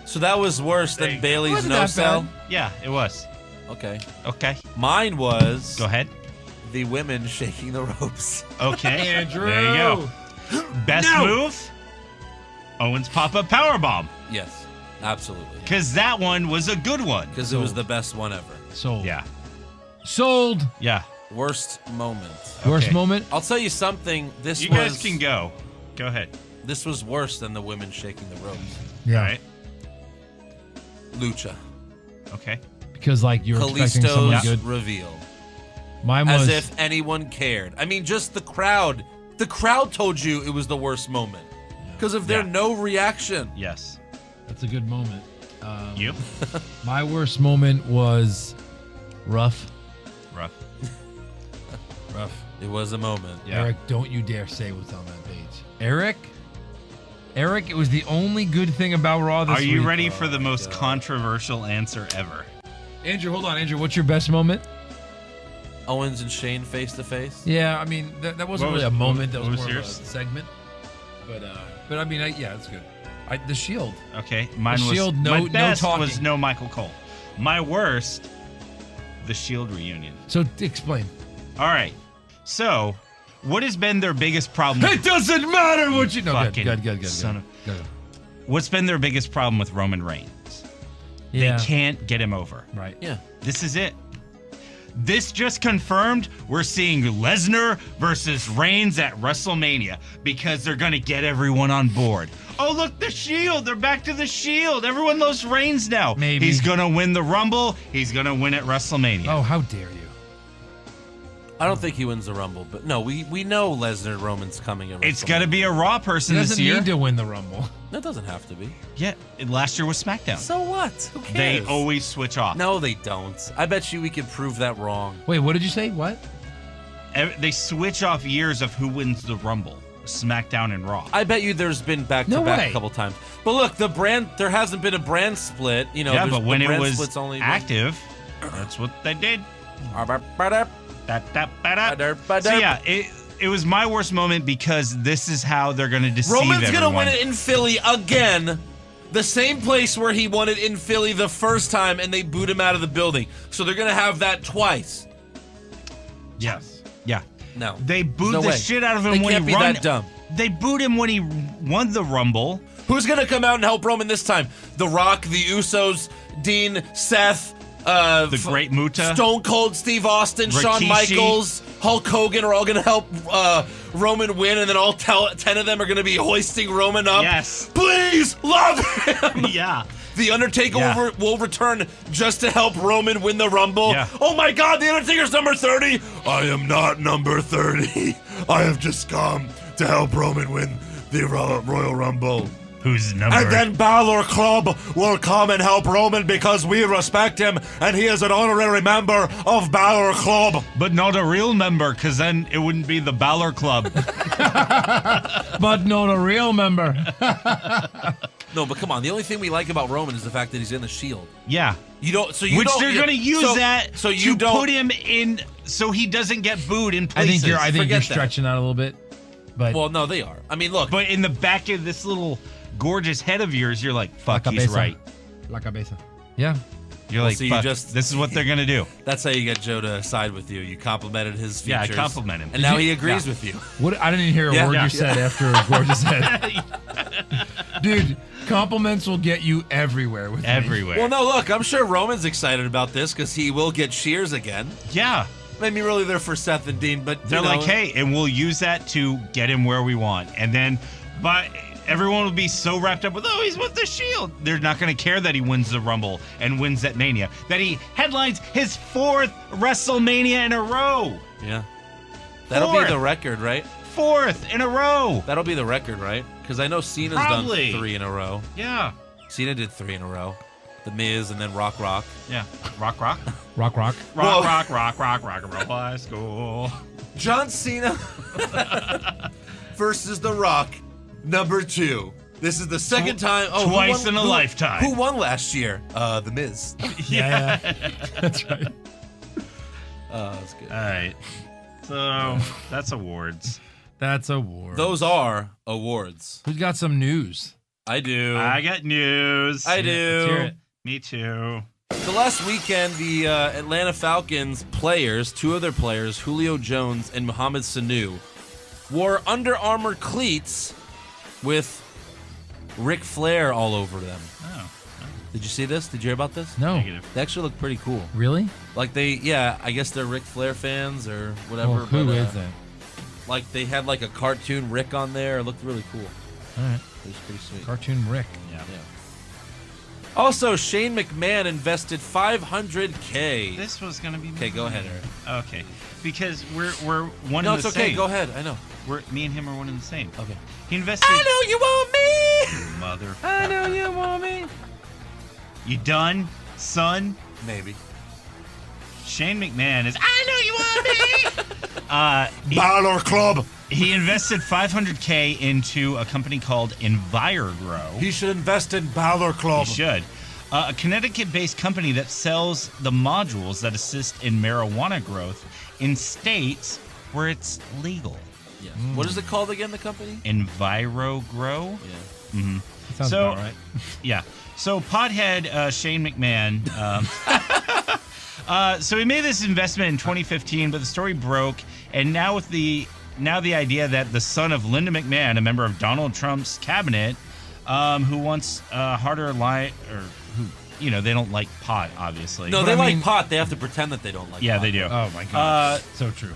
So that was worse There than you go. Bailey's Wasn't no that sell. bad. yeah, it was. Okay. Okay. Mine was Go ahead. the women shaking the ropes. Okay. Andrew. There you go. Best move? Owens pop-up powerbomb. Yes, absolutely. Because that one was a good one. Because it was the best one ever. Sold. Yeah. Sold. Yeah. Worst moment. Worst Okay. moment? I'll tell you something. This You was guys can go. Go ahead. This was worse than the women shaking the ropes. Yeah. All right. Lucha. Okay. Because, like, you were expecting someone Kalisto's good. reveal. Mine was... As if anyone cared. I mean, just the crowd. The crowd told you it was the worst moment. Because of their Yeah. no reaction. Yes. That's a good moment. You? My worst moment was rough. Rough. Rough. It was a moment. Yeah. Eric, don't you dare say what's on that page. Eric, it was the only good thing about Raw this Are you week. ready for the most controversial answer ever? Andrew, hold on. Andrew, what's your best moment? Owens and Shane face to face. Yeah, I mean that wasn't What really was- a moment. what That was was more of a yours? segment. But I mean, yeah, it's good. The Shield. Okay, mine The was Shield, my no best talking. was no Michael Cole. My worst, the Shield reunion. So explain. All right, so what has been their biggest problem? It doesn't matter what you know. Fucking Good. son of- Good. What's been their biggest problem with Roman Reigns? Yeah. They can't get him over. Right. Yeah. This is it. This just confirmed we're seeing Lesnar versus Reigns at WrestleMania because they're going to get everyone on board. Oh, look, the Shield. They're back to the Shield. Everyone loves Reigns now. Maybe. He's going to win the Rumble. He's going to win at WrestleMania. Oh, how dare you? I don't think he wins the Rumble, but no, we know Lesnar Roman's coming at It's got to be a Raw person He this doesn't year. need to win the Rumble. That doesn't have to be. Yeah, last year was SmackDown. So what? Who cares? They always switch off. No, they don't. I bet you we can prove that wrong. Wait, what did you say? What? They switch off years of who wins the Rumble. SmackDown and Raw. I bet you there's been back to No back way. a couple times. But look, there hasn't been a brand split. You know, yeah, there's- but when the it brand was split's only active, that's what they did. Ba-derp. So yeah, it was my worst moment because this is how they're going to deceive Roman's everyone. gonna win it in Philly again. The same place where he won it in Philly the first time and they booed him out of the building. So they're gonna have that twice. Yes. Yeah. No. They booed No the way. shit out of him They when can't he be won. that dumb. They booed him when he won the Rumble. Who's gonna come out and help Roman this time? The Rock, the Usos, Dean, Seth, The Great Muta. Stone Cold Steve Austin, Shawn Rikishi. Michaels, Hulk Hogan are all gonna help Roman win, and then all 10 of them are gonna be hoisting Roman up. Yes. Please love him. Yeah. The Undertaker Yeah. will return just to help Roman win the Rumble. Yeah. Oh my God, The Undertaker's number 30. I am not number 30. I have just come to help Roman win the Royal Rumble. Who's number? And then Balor Club will come and help Roman because we respect him and he is an honorary member of Balor Club. But not a real member, because then it wouldn't be the Balor Club. But not a real member. No, but come on. The only thing we like about Roman is the fact that he's in the Shield. Yeah. You don't. So you Which don't, they're going to use so, that so you to don't put him in so he doesn't get booed in I places. think Forget you're that. stretching out a little bit. But Well, no, they are. I mean, look. But in the back of this little gorgeous head of yours, you're like, fuck, La he's cabeza. right. La cabeza. Yeah. You're like, so you fuck, just- this is what they're going to do. That's how you get Joe to side with you. You complimented his Yeah, I features. compliment him. And now you- he agrees yeah. with you. What? I didn't hear a Yeah. word Yeah. you said after a gorgeous head. Dude, compliments will get you everywhere with me. Everywhere. Well, no, look, I'm sure Roman's excited about this because he will get cheers again. Yeah. Maybe really there for Seth and Dean, but They're you know, like, hey, and we'll use that to get him where we want. And then, but everyone will be so wrapped up with, oh, he's with the Shield. They're not going to care that he wins the Rumble and wins at Mania. That he headlines his 4th WrestleMania in a row. Yeah. That'll be Fourth. the record, right? 4th in a row. That'll be the record, right? Because I know Cena's Probably. done 3 in a row. Yeah. Cena did 3 in a row. The Miz and then Rock. Yeah. Rock, rock. Rock. Rock, Whoa. rock, rock, rock, rock and roll high school. John Cena versus The Rock, number 2. This is the second time. Oh, who Twice won- in a who- lifetime. Who won last year? The Miz. Yeah. That's right. Oh, that's good. All right. So that's awards. That's a war. Those are awards. Who's got some news? I do. I got news. I Let's hear do. it. Me too. So last weekend, the Atlanta Falcons players, 2 of their players, Julio Jones and Mohamed Sanu, wore Under Armour cleats with Ric Flair all over them. Oh, Did you see this? Did you hear about this? No. negative. They actually look pretty cool. Really? Like I guess they're Ric Flair fans or whatever. Well, who but, is that? Like they had like a cartoon Rick on there. It looked really cool. All right. It was pretty sweet. Cartoon Rick. Yeah. Also, Shane McMahon invested $500K. This was gonna be. Okay, go ahead, Eric. Okay, because we're one No, and it's the okay. same. Go ahead. I know. Me and him are one and the same. Okay. He invested. I know you want me. Mother. I know you want me. You done, son? Maybe. Shane McMahon is. I know you want me. Balor Club. He invested $500K into a company called Envirogrow. He should invest in Balor Club. He should. a Connecticut-based company that sells the modules that assist in marijuana growth in states where it's legal. Yes. What is it called again, the company? EnviroGrow? Yeah. Mm-hmm. Sounds about right. Yeah. So pothead Shane McMahon, so he made this investment in 2015, but the story broke, and now the idea that the son of Linda McMahon, a member of Donald Trump's cabinet, who wants harder lie or who they don't like pot, obviously. No, they like pot. They have to pretend that they don't like pot. Yeah, they do. Oh my god, so true.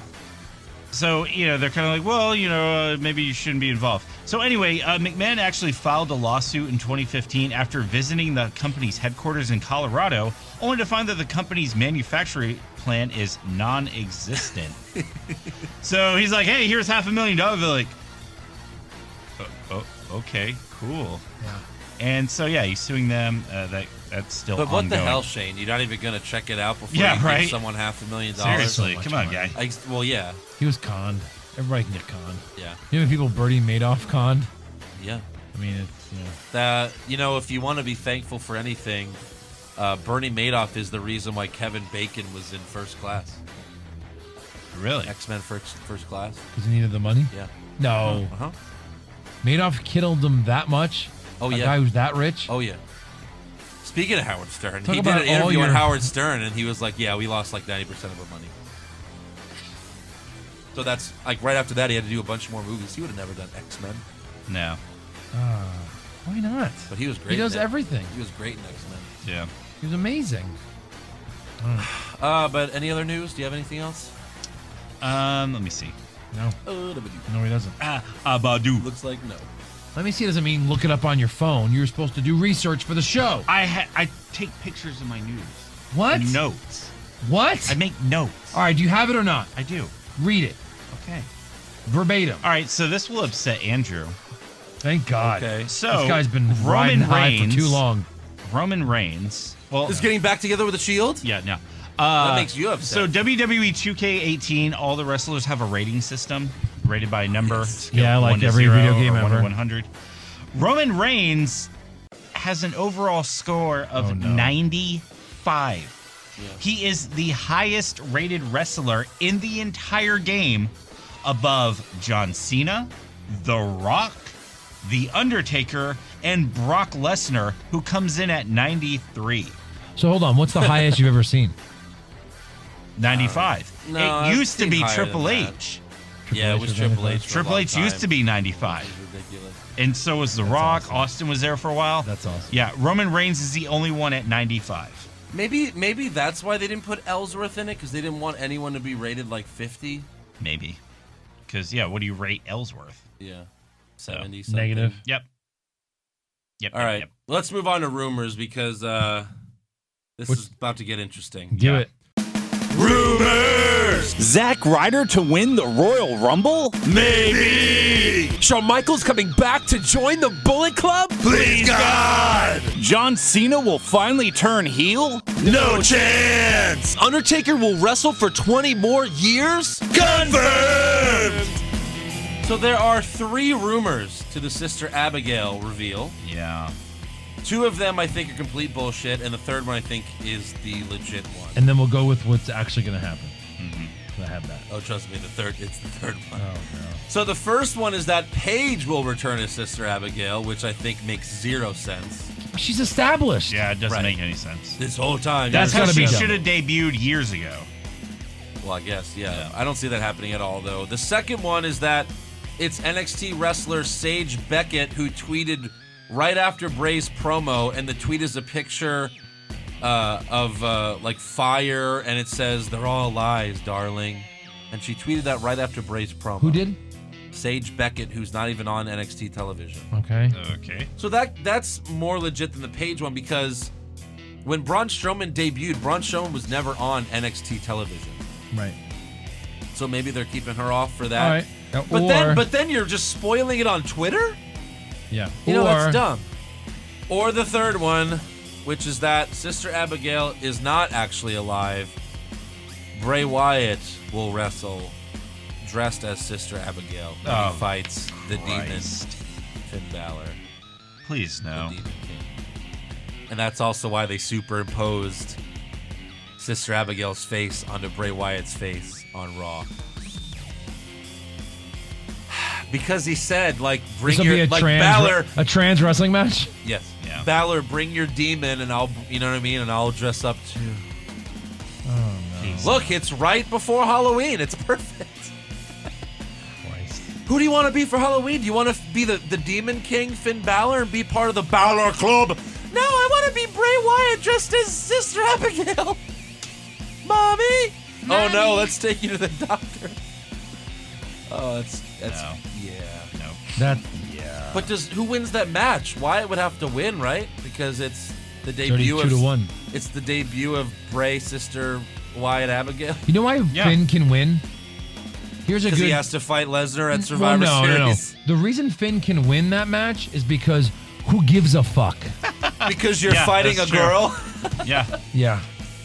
So, they're kind of like, well, maybe you shouldn't be involved. So anyway, McMahon actually filed a lawsuit in 2015 after visiting the company's headquarters in Colorado, only to find that the company's manufacturing plant is non-existent. So he's like, hey, here's $500,000. They're like, okay, cool. Yeah. And so, yeah, he's suing them. That's still But what ongoing. the hell, Shane? You're not even going to check it out before Yeah, you right? give someone $500,000? Seriously, So come much on, money. guy. Well, yeah. He was conned. Everybody can get conned. Yeah. You know people Bernie Madoff conned? Yeah. I mean, it's If you want to be thankful for anything, Bernie Madoff is the reason why Kevin Bacon was in First Class. Really? X-Men First Class. because he needed the money. Yeah. No, Uh-huh. Madoff killed him that much. Oh, a yeah. guy who's that rich. Oh, yeah. Speaking of Howard Stern, Talk he did about an interview all on your- Howard Stern, and he was like, yeah, we lost like 90% of our money. So that's, like, right after that, he had to do a bunch more movies. He would have never done X-Men, No. Why not? but he was great. He does in it. everything. He was great in X-Men. Yeah. He was amazing. But any other news? Do you have anything else? Let me see. No, no, he doesn't. Abadu. Looks like no. Let me see. Doesn't mean look it up on your phone. You're supposed to do research for the show. I take pictures of my news. What? And notes. What? I make notes. All right. Do you have it or not? I do. Read it Okay. verbatim. All right, so this will upset Andrew. Thank God. Okay. So This guy's been riding high for too long. Roman Reigns. Well, Is getting back together with the Shield? yeah, no. That makes you upset. So WWE 2K18, all the wrestlers have a rating system, rated by number. scale Yeah, of like 1 to every 0 video game or 1 to ever. 100. Roman Reigns has an overall score of 95. Yeah. He is the highest rated wrestler in the entire game, above John Cena, The Rock, The Undertaker, and Brock Lesnar, who comes in at 93. So hold on. What's the highest you've ever seen? 95. No, It I've used to seen be higher Triple than that. H. Yeah, it was H Triple H. for a Triple long H used time. to be 95. It was ridiculous. And so was The Rock. Austin was there for a while. That's awesome. Yeah, Roman Reigns is the only one at 95. Maybe that's why they didn't put Ellsworth in it, because they didn't want anyone to be rated like 50. Maybe. Because, yeah, what do you rate Ellsworth? Yeah. So, 70 something. Negative. Yep. Yep. All right. Let's move on to rumors, because this is about to get interesting. Do it. Zack Ryder to win the Royal Rumble? Maybe! Shawn Michaels coming back to join the Bullet Club? Please, God! John Cena will finally turn heel? No chance! Undertaker will wrestle for 20 more years? Confirmed! So there are 3 rumors to the Sister Abigail reveal. Yeah. 2 of them I think are complete bullshit, and the third one I think is the legit one. And then we'll go with what's actually going to happen. I have that. Oh, trust me, it's the third one. Oh, no. So the first one is that Paige will return as Sister Abigail, which I think makes 0 sense. She's established. Yeah, it doesn't Right. make any sense. This whole time. That's Yeah, how it's she gotta be should have debuted years ago. Well, I guess, yeah. I don't see that happening at all, though. The second one is that it's NXT wrestler Sage Beckett who tweeted right after Bray's promo, and the tweet is a picture of like fire, and it says, "They're all lies, darling." And she tweeted that right after Bray's promo. Who did? Sage Beckett, who's not even on NXT television. Okay. Okay. So that's more legit than the Paige one, because when Braun Strowman debuted, Braun Strowman was never on NXT television. Right. So maybe they're keeping her off for that. All right. But then you're just spoiling it on Twitter? Yeah. You know, that's dumb. Or the third one, which is that Sister Abigail is not actually alive. Bray Wyatt will wrestle dressed as Sister Abigail when Oh, he fights the demon Christ. Finn Balor. Please, The no. Demon King. And that's also why they superimposed Sister Abigail's face onto Bray Wyatt's face on Raw. Because he said, like, bring This will your, be like, Balor. a trans wrestling match? Yes. Yeah. Balor, bring your demon, and I'll, you know what I mean? And I'll dress up too. Oh, no. Look, it's right before Halloween. It's perfect. Christ. Who do you want to be for Halloween? Do you want to be the Demon King, Finn Balor, and be part of the Balor Club? No, I want to be Bray Wyatt dressed as Sister Abigail. Mommy? Oh, no, let's take you to the doctor. Oh, that's No. yeah. No. That But who wins that match? Wyatt would have to win, right? Because it's the debut 32 of to 1. It's the debut of Bray, Sister Wyatt, Abigail. You know why Finn can win? Here's a Because good. he has to fight Lesnar at Survivor no. Series. The reason Finn can win that match is because who gives a fuck? Because you're Yeah, fighting a that's true. girl. Yeah. Yeah.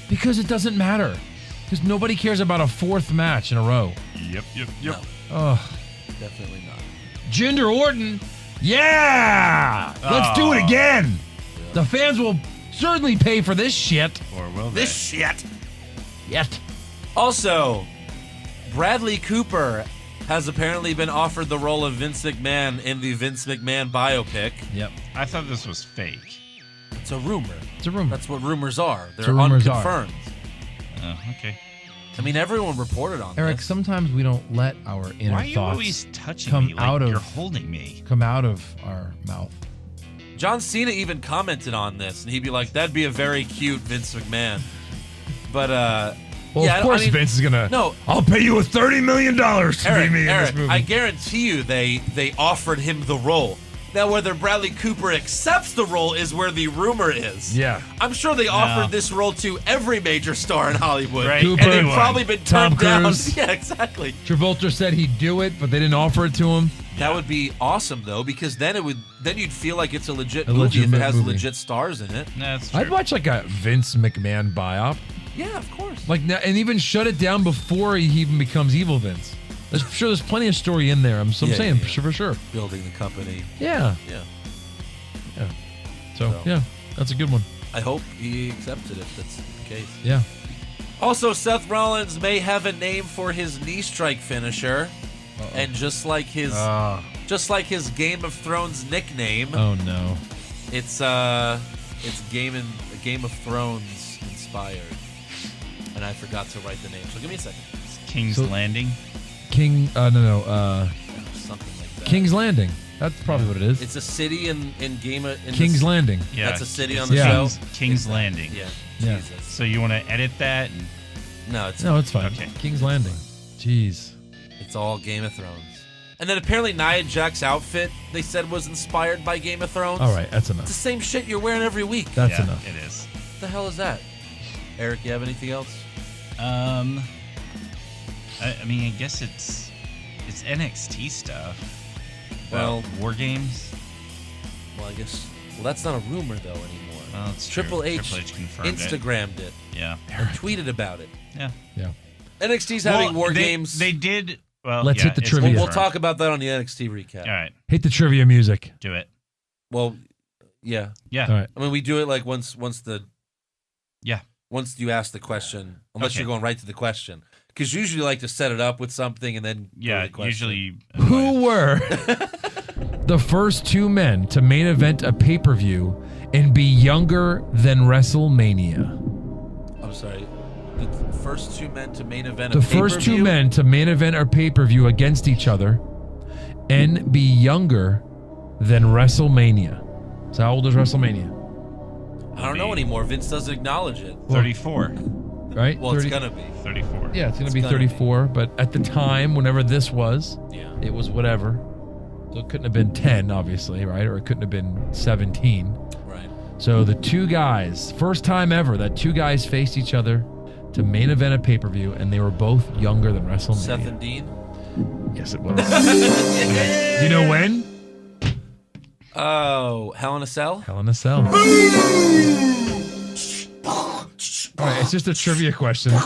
Because it doesn't matter. Because nobody cares about a fourth match in a row. Yep. No, Ugh. definitely not. Jinder Orton. Yeah! Let's do it again. The fans will certainly pay for this shit. Or will they? This shit. Yet. Also, Bradley Cooper has apparently been offered the role of Vince McMahon in the Vince McMahon biopic. Yep. I thought this was fake. It's a rumor. It's a rumor. That's what rumors are. They're what rumors are. unconfirmed. Oh, okay. I mean, everyone reported on Eric, this. sometimes we don't let our inner Why are you thoughts always touching come me like out of- you're holding me? come out of our mouth. John Cena even commented on this, and he'd be like, "That'd be a very cute Vince McMahon." But Well, yeah, of course I mean, Vince is gonna. No, I'll pay you $30 million to Eric, be me in Eric, this movie. I guarantee you they offered him the role. Now, whether Bradley Cooper accepts the role is where the rumor is. Yeah. I'm sure they offered this role to every major star in Hollywood. Right. Cooper, And they've probably been Tom turned down. Cruise. Yeah, exactly. Travolta said he'd do it, but they didn't offer it to him. That would be awesome, though, because then you'd feel like it's a legit A movie if it legitimate has movie. legit stars in it. That's true. I'd watch like a Vince McMahon biop, Yeah, of course. like, and even shut it down before he even becomes evil Vince. I'm sure there's plenty of story in there. I'm Yeah, saying yeah. for sure. Building the company. Yeah. Yeah. So yeah, that's a good one. I hope he accepts it if that's the case. Yeah. Also, Seth Rollins may have a name for his knee strike finisher, and just like his Game of Thrones nickname, Oh no. it's Game of Thrones inspired, and I forgot to write the name. So give me a second. King's So- Landing. King. Something like that. King's Landing. That's probably what it is. It's a city in Game of in King's the, Landing. Yeah. That's a city on it's the Yeah. show. King's Landing. Yeah. Yeah. Jesus. So you want to edit that? And No, it's No, it's fine. Okay. King's Landing. Jeez. It's all Game of Thrones. And then apparently Nia Jax's outfit they said was inspired by Game of Thrones. All right, that's It's the enough. same shit you're wearing every week. That's yeah, enough. It is. What the hell is that? Eric, you have anything else? I mean, I guess it's NXT stuff. Well- War Games. Well, I guess. Well, that's not a rumor though anymore. Well, it's Triple true. H Triple H confirmed it. Instagrammed it Yeah. and tweeted about it. Yeah. Yeah. NXT's having Well, War they, Games. They did. Well, Let's yeah, hit the it's trivia. We'll confirmed. talk about that on the NXT recap. All right. Hit the trivia music. Do it. Well, yeah. Yeah. All right. I mean, we do it like once Yeah. you ask the question, unless Okay. you're going right to the question. Because usually you like to set it up with something and then go to Yeah. the question. Usually. Who were the first two men to main event a pay-per-view and be younger than WrestleMania? I'm sorry. The first two men to main event. The first two men to main event a pay-per-view against each other and be younger than WrestleMania. So how old is WrestleMania? I don't know anymore. Vince doesn't acknowledge it. 34. Right? Well, 30 it's gonna be. 34. Yeah, it's going to be it's gonna be. 34, but at the time, whenever this was, Yeah. it was whatever. So it couldn't have been 10, obviously, right? Or it couldn't have been 17. Right. So the two guys, first time ever that two guys faced each other to main event a pay-per-view, and they were both younger than WrestleMania. Seth and Dean. Yes, it was. Do you know when? Oh, Hell in a Cell. Hell in a Cell. All right, it's just a trivia question. All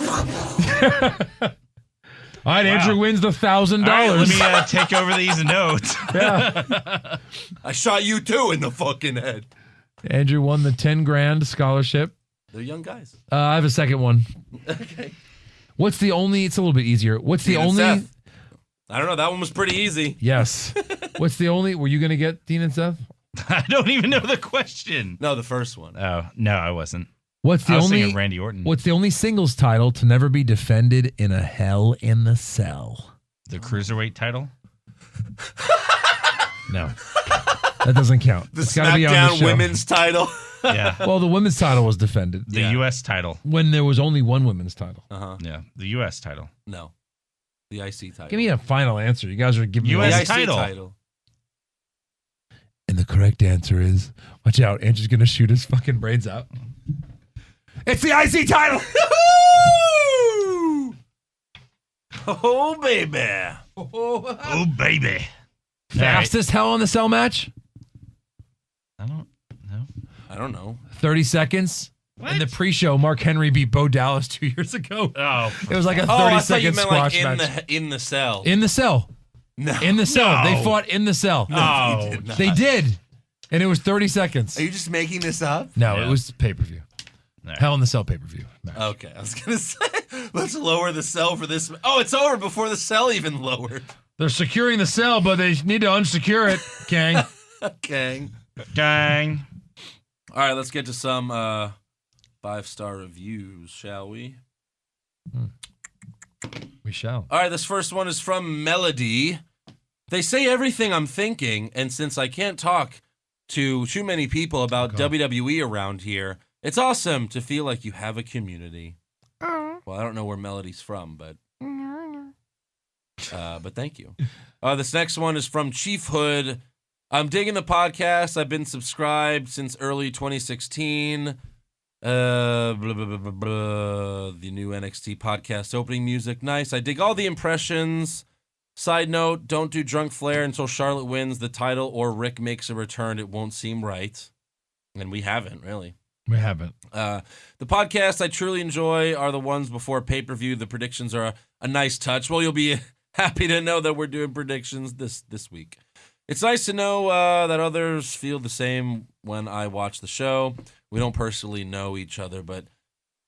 right, Andrew wins the $1,000. All right, let me take over these notes. Yeah. I shot you too in the fucking head. Andrew won the 10 grand scholarship. They're young guys. I have a second one. Okay. What's the only? It's a little bit easier. What's the Dean and only? Seth. I don't know. That one was pretty easy. Yes. What's the only? Were you gonna get Dean and Seth? I don't even know the question. No, the first one. Oh, no, I wasn't. What's the I was only? thinking Randy Orton. What's the only singles title to never be defended in a Hell in the Cell? The Cruiserweight title? No, that doesn't count. The It's gotta be on the SmackDown show. Women's title. Yeah. Well, the women's title was defended The U.S. title. when there was only one women's title. Yeah. The U.S. title. No. The IC title. Give me a final answer. You guys are giving me US the all- IC title. title. And the correct answer is, watch out, Andrew's gonna shoot his fucking brains out. It's the IC title. Oh, baby. Oh, baby. Fastest Hell in the Cell match? I don't know. I don't know. 30 seconds. In the pre-show, Mark Henry beat Bo Dallas 2 years ago. Oh. It was like a Oh, I thought 30-second you meant like squash match. in the cell. In the cell. No. In the cell. No. They fought in the cell. Oh. He did not. They did. And it was 30 seconds. Are you just making this up? No, Yeah. it was pay-per-view. Right. Hell in the Cell pay-per-view match. Okay, I was gonna say let's lower the cell for this. Oh, it's over before the cell even lowered. They're securing the cell, but they need to unsecure it, Kang. Okay. Dang. All right, let's get to some 5-star reviews, shall we? We shall. All right, this first one is from Melody. They say everything I'm thinking, and since I can't talk to too many people about WWE around here, it's awesome to feel like you have a community. Well, I don't know where Melody's from, but thank you. This next one is from Chief Hood. I'm digging the podcast. I've been subscribed since early 2016. The new NXT podcast opening music, nice. I dig all the impressions. Side note, don't do Drunk Flair until Charlotte wins the title or Rick makes a return. It won't seem right. And we haven't, really. We haven't. The podcasts I truly enjoy are the ones before pay-per-view. The predictions are a nice touch. Well, you'll be happy to know that we're doing predictions this week. It's nice to know that others feel the same when I watch the show. We don't personally know each other, but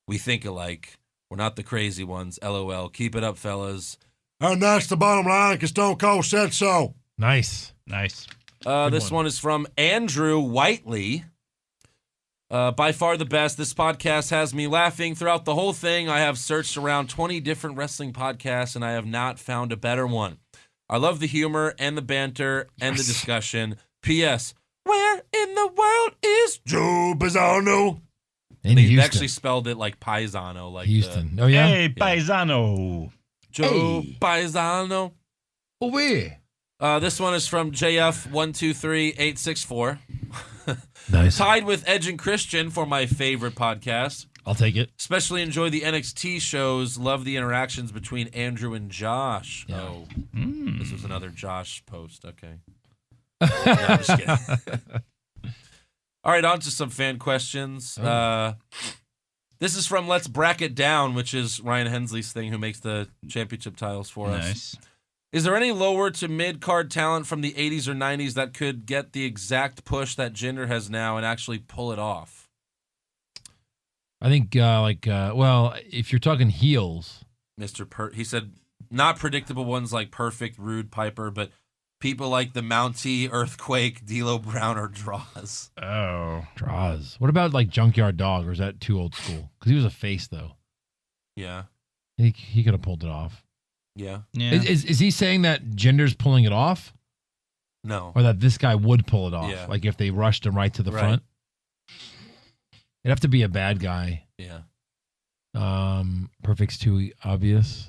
we think alike. We're not the crazy ones. LOL. Keep it up, fellas. And that's the bottom line, because Stone Cold said so. Nice. Nice. This one is from Andrew Whiteley. By far the best. This podcast has me laughing throughout the whole thing. I have searched around 20 different wrestling podcasts, and I have not found a better one. I love the humor and the banter and the discussion. P.S. Where in the world is Joe Pisano? In They Houston. actually spelled it like Paisano. Like Houston. Oh, yeah? Hey, paisano. Joe Hey. Paisano. Oh, where? This one is from JF123864. Nice. Tied with Edge and Christian for my favorite podcast. I'll take it. Especially enjoy the NXT shows. Love the interactions between Andrew and Josh. Yeah. Oh, this was another Josh post. Okay. No, I'm just kidding. All right, on to some fan questions. This is from Let's Bracket Down, which is Ryan Hensley's thing, who makes the championship titles for us. Nice. Is there any lower to mid-card talent from the 80s or 90s that could get the exact push that Jinder has now and actually pull it off? I think, well, if you're talking heels, He said not predictable ones like Perfect, Rude, Piper, but people like the Mountie, Earthquake, D'Lo Brown, or Draws. Oh. draws. What about like Junkyard Dog, or is that too old school? Because he was a face, though. Yeah. He could have pulled it off. Yeah. Yeah. Is he saying that Jinder's pulling it off, No. or that this guy would pull it off? Yeah. Like if they rushed him right to the Right. front? It'd have to be a bad guy. Yeah. Perfect's too obvious.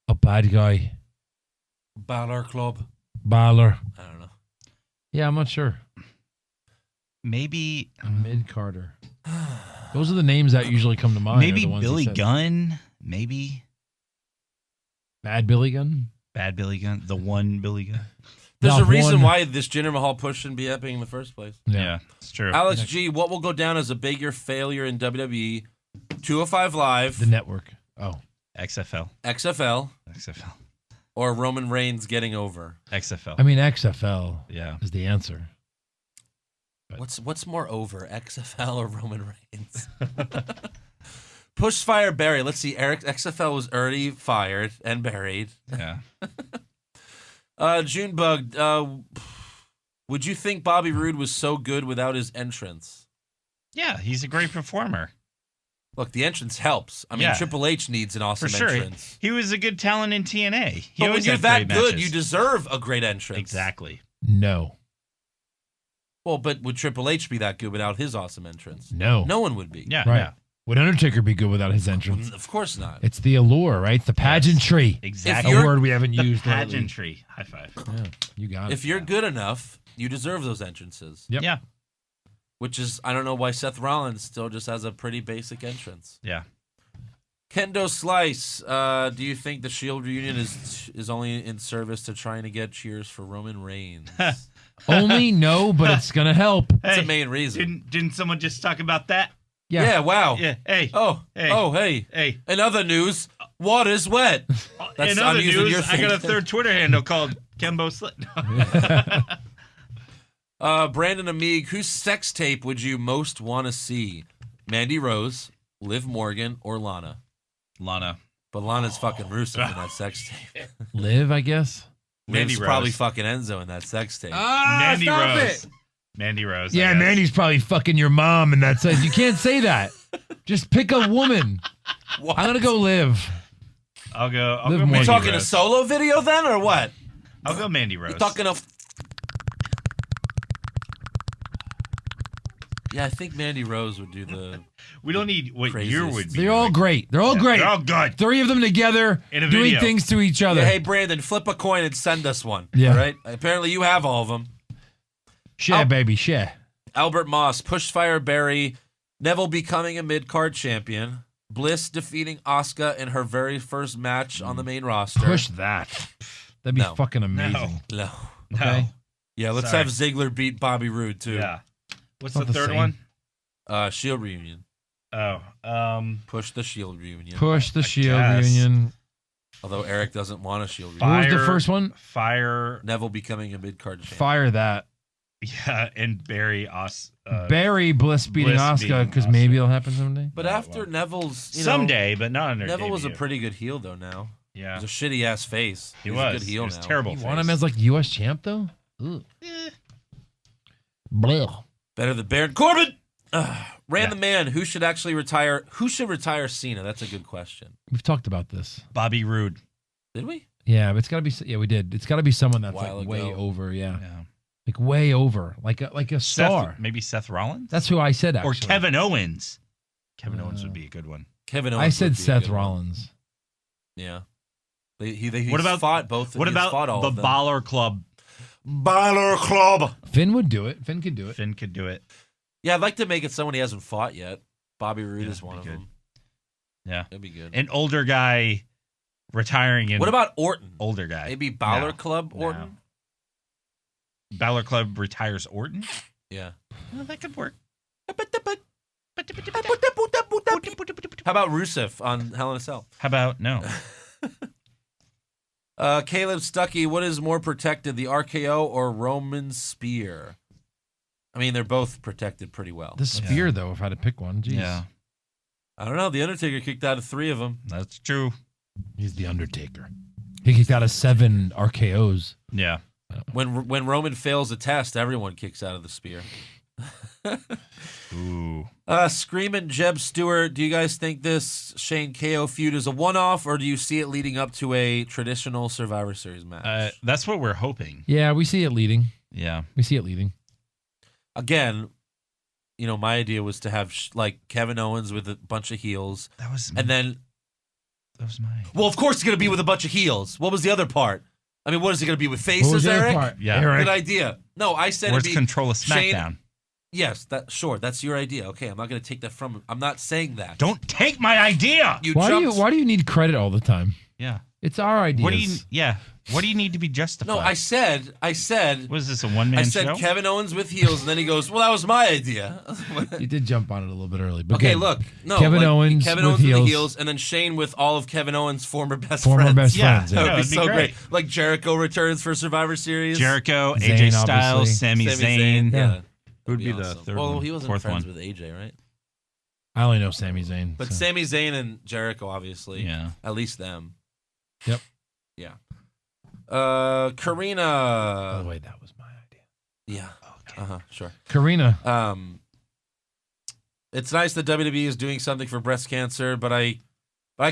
A bad guy. Balor Club. Balor. I don't know. Yeah, I'm not sure. Maybe A mid-carder. Those are the names that usually come to mind. maybe are the ones he Billy said. Gunn. Maybe Bad Billy Gunn? Bad Billy Gunn. The one Billy Gunn. There's Not a reason one. why this Jinder Mahal push shouldn't be happening in the first place. Yeah, it's true. Alex G, what will go down as a bigger failure in WWE? 205 Live, The network. Oh. XFL. XFL, XFL. or Roman Reigns getting over? XFL. I mean, XFL yeah. is the answer. What's more over, XFL or Roman Reigns? Pushfire Barry. Let's see. Eric XFL was already fired and buried. Yeah. Junebug. Would you think Bobby Roode was so good without his entrance? Yeah, he's a great performer. Look, the entrance helps. I mean, Yeah. Triple H needs an awesome For sure. entrance. He was a good talent in TNA. He But when always you're had that great good, matches. you deserve a great entrance. Exactly. No. Well, but would Triple H be that good without his awesome entrance? No. No one would be. Yeah. Right. Yeah. Would Undertaker be good without his entrance? Of course not. It's the allure, right? The pageantry. Exactly. A word we haven't used lately. Pageantry. High five. Yeah, you got it. If you're good enough, you deserve those entrances. Yep. Yeah. Which is, I don't know why Seth Rollins still just has a pretty basic entrance. Yeah. Kendo Slice, do you think the Shield reunion is only in service to trying to get cheers for Roman Reigns? Only no, but it's gonna help. That's the main reason. Didn't someone just talk about that? Yeah, wow. Yeah. Hey. Oh, Hey. hey. Hey. In other news, water's wet. In I'm other using news, your I got a thing. third Twitter handle called Kembo Slit. Brandon Amig, whose sex tape would you most want to see? Mandy Rose, Liv Morgan, or Lana? Lana. But Lana's fucking Rusev in that sex tape. Live, I guess. Mandy Liv's Rose. probably fucking Enzo in that sex tape. Mandy Rose. Mandy Rose. Yeah, I guess. Mandy's probably fucking your mom, and that says you can't say that. Just pick a woman. What? I'm gonna go Live. I'll go Liv Mandy Morgan. You talking a Rose. solo video then, or what? I'll go Mandy Rose. You talking a? Yeah, I think Mandy Rose would do the. We don't need what Craziest. year would be. They're all great. They're all great. They're all good. 3 of them together In a doing video. things to each other. Yeah, hey Brandon, flip a coin and send us one. Yeah. All right. Apparently you have all of them. Share, baby, share. Albert Moss, Pushfire Barry, Neville becoming a mid-card champion, Bliss defeating Asuka in her very first match on the main roster. Push that. That'd be No. fucking amazing. No. Okay. Yeah, let's Sorry. have Ziggler beat Bobby Roode too. Yeah. What's Not the the third same. one? Shield reunion. Oh. Push the Shield reunion. Push the Shield guess. reunion. Although Eric doesn't want a Shield What reunion. was the first one? Fire. Neville becoming a mid-card champion. Fire that. Yeah, and Barry Barry Bliss beating Bliss Asuka beating because Asuka. maybe it'll happen someday. But after Neville's, you know, someday, but not under Neville was a debut. pretty good heel though. Now Yeah. he's a shitty ass face. He He's was. a good heel He was now. terrible. You want him as like U.S. champ though? Ugh. Blah. Better than Baron Corbin. The man who should actually retire. Who should retire Cena? That's a good question. We've talked about this. Bobby Roode. Did we? Yeah, but it's got to be. Yeah, we did. It's got to be someone that's While like way ago. over. Yeah. Yeah. Like way over. Like a star. Maybe Seth Rollins? That's who I said. Actually. Or Kevin Owens. Kevin Owens would be a good one. Kevin Owens. I would said be a Seth good one. Rollins. Yeah. He's What about- fought both? What he's fought all about the of them. Baller Club? Baller Club? Finn would do it. Finn could do it. Finn could do it. Yeah, I'd like to make it someone he hasn't fought yet. Bobby Roode Yeah, is one of that'd be them. Yeah. That'd be good. An older guy retiring in. What about Orton? older guy? Maybe Baller No. Club No. Orton? Balor Club retires Orton? Yeah. Well, that could work. How about Rusev on Hell in a Cell? How about no? Caleb Stuckey, what is more protected, the RKO or Roman Spear? I mean, they're both protected pretty well. The spear, though, if I had to pick one. Jeez. Yeah, I don't know. The Undertaker kicked out of 3 of them. that's true. He's the Undertaker. He kicked out of 7 RKOs. Yeah. When Roman fails a test, everyone kicks out of the spear. Ooh. Screamin' Jeb Stewart, do you guys think this Shane KO feud is a one-off, or do you see it leading up to a traditional Survivor Series match? That's what we're hoping. Yeah, we see it leading. Yeah. We see it leading. Again, you know, my idea was to have like Kevin Owens with a bunch of heels, That was and then, that was mine. well, of course, it's gonna be with a bunch of heels. What was the other part? I mean, what is it gonna be with What was faces, the other Eric? part? Yeah. Eric. Good idea. No, I said Where's it'd be control of Shane- SmackDown? Yes, that's your idea. Okay, I'm not gonna take that from him. I'm not saying that. Don't take my idea. You Why jumped. do you need credit all the time? Yeah. It's our ideas. What do you? Yeah. What do you need to be justified? No, I said. What is this, a one-man I show? said Kevin Owens with heels, and then he goes, "Well, that was my idea." You did jump on it a little bit early. But Okay, good. look, no, Kevin like, Owens Kevin with Owens with the heels. heels, and then Shane with all of Kevin Owens' former best Former friends. best Yeah. friends. That Yeah. would be it'd be so great. great. Like Jericho returns for Survivor Series. Jericho, Zayn, AJ Styles, obviously. Sami Sami Zayn. Yeah. Who'd be That'd the awesome. third Well, one? he wasn't Fourth friends one. with AJ, right? I only know Sami Zayn. But so. Sami Zayn and Jericho, obviously. Yeah. At least them. Yep. Yeah. By Karina. the way, that was my idea. Yeah. Okay. Sure. Karina. It's nice that WWE is doing something for breast cancer, but I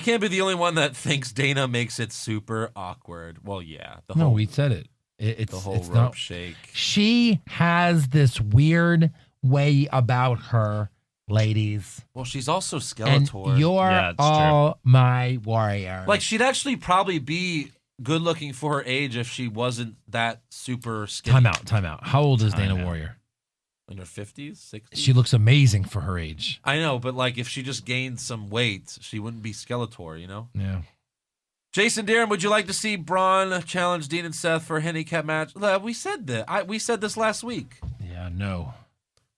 can't be the only one that thinks Dana makes it super awkward. Well, yeah. We said it. It's the whole it's rope not, shake. She has this weird way about her, ladies. Well, she's also And Skeletor. you're all my warrior. Like, she'd actually probably be good looking for her age if she wasn't that super skinny. Time out. How old is Dana Warrior? In her 50s, 60s? She looks amazing for her age. I know, but like if she just gained some weight, she wouldn't be Skeletor, you know? Yeah. Jason Darren, would you like to see Braun challenge Dean and Seth for a handicap match? We said that. We said this last week. Yeah, no.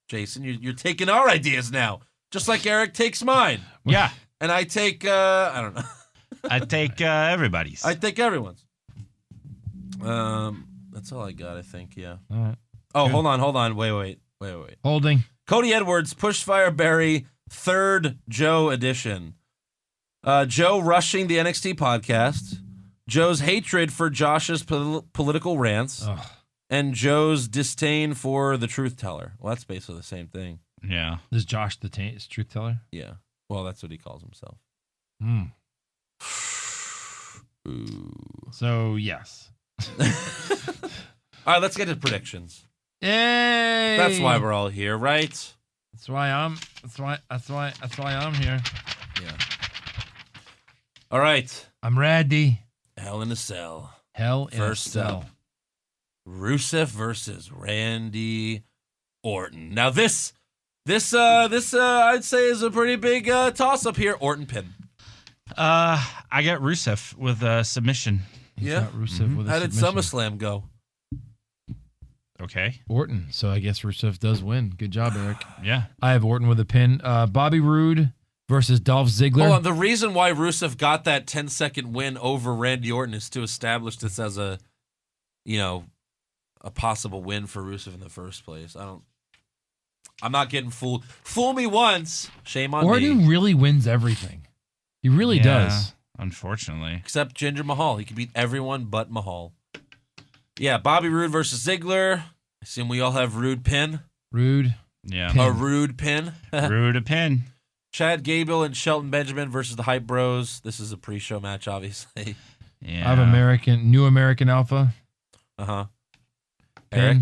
Jason, you're taking our ideas now, just like Eric takes mine. Yeah. And I take, I don't know. I take everybody's. I take everyone's. That's all I got, I think, yeah. All right. Oh, Good. hold on. Wait. Holding. Cody Edwards, Pushfire Barry, third Joe edition. Joe rushing the NXT podcast, Joe's hatred for Josh's political rants, Ugh. and Joe's disdain for the truth teller. Well, that's basically the same thing. Yeah. Is Josh the truth teller? Yeah. Well, that's what he calls himself. Hmm. Ooh. So, yes. All right, let's get to predictions. Yay! That's why we're all here, right? That's why I'm here. Yeah. All right. I'm ready. Hell in a Cell. Hell in First a cell. up. Rusev versus Randy Orton. Now this I'd say is a pretty big toss up here. Orton pin. I got Rusev with a submission. He's Yeah. got Rusev with a How did submission. SummerSlam go? Okay. Orton. So I guess Rusev does win. Good job, Eric. Yeah. I have Orton with a pin. Bobby Roode versus Dolph Ziggler. Hold on. The reason why Rusev got that 10-second win over Randy Orton is to establish this as a possible win for Rusev in the first place. I'm not getting fooled. Fool me once, shame on Orton me. really wins everything. He really Yeah, does. Unfortunately. Except Jinder Mahal. He can beat everyone but Mahal. Yeah, Bobby Roode versus Ziggler. I assume we all have Roode pin. Rude. Yeah. Pin. A Roode pin. Rude a pin. Chad Gable and Shelton Benjamin versus the Hype Bros. This is a pre-show match, obviously. Yeah. I have New American Alpha. Uh-huh. Pin. Eric?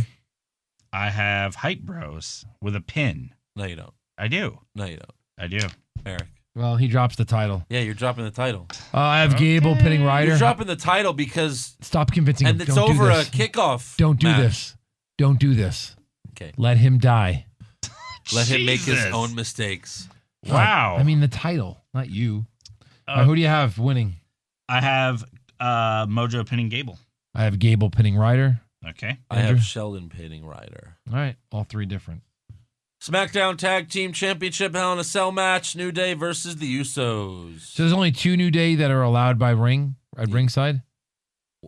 I have Hype Bros with a pin. No, you don't. I do. No, you don't. I do. Eric. Well, he drops the title. Yeah, you're dropping the title. I have Gable pinning Ryder. You're dropping the title because... Stop convincing him. And it's Don't do over a this. kickoff Don't do match. this. Don't do this. Okay. Let him die. Let him make his Jesus. own mistakes. Wow. I mean, the title, not you. Who do you have winning? I have Mojo pinning Gable. I have Gable pinning Ryder. Okay. I Andrew? have Sheldon pinning Ryder. All right. All three different. SmackDown Tag Team Championship Hell in a Cell match. New Day versus the Usos. So there's only 2 New Day that are allowed by ringside?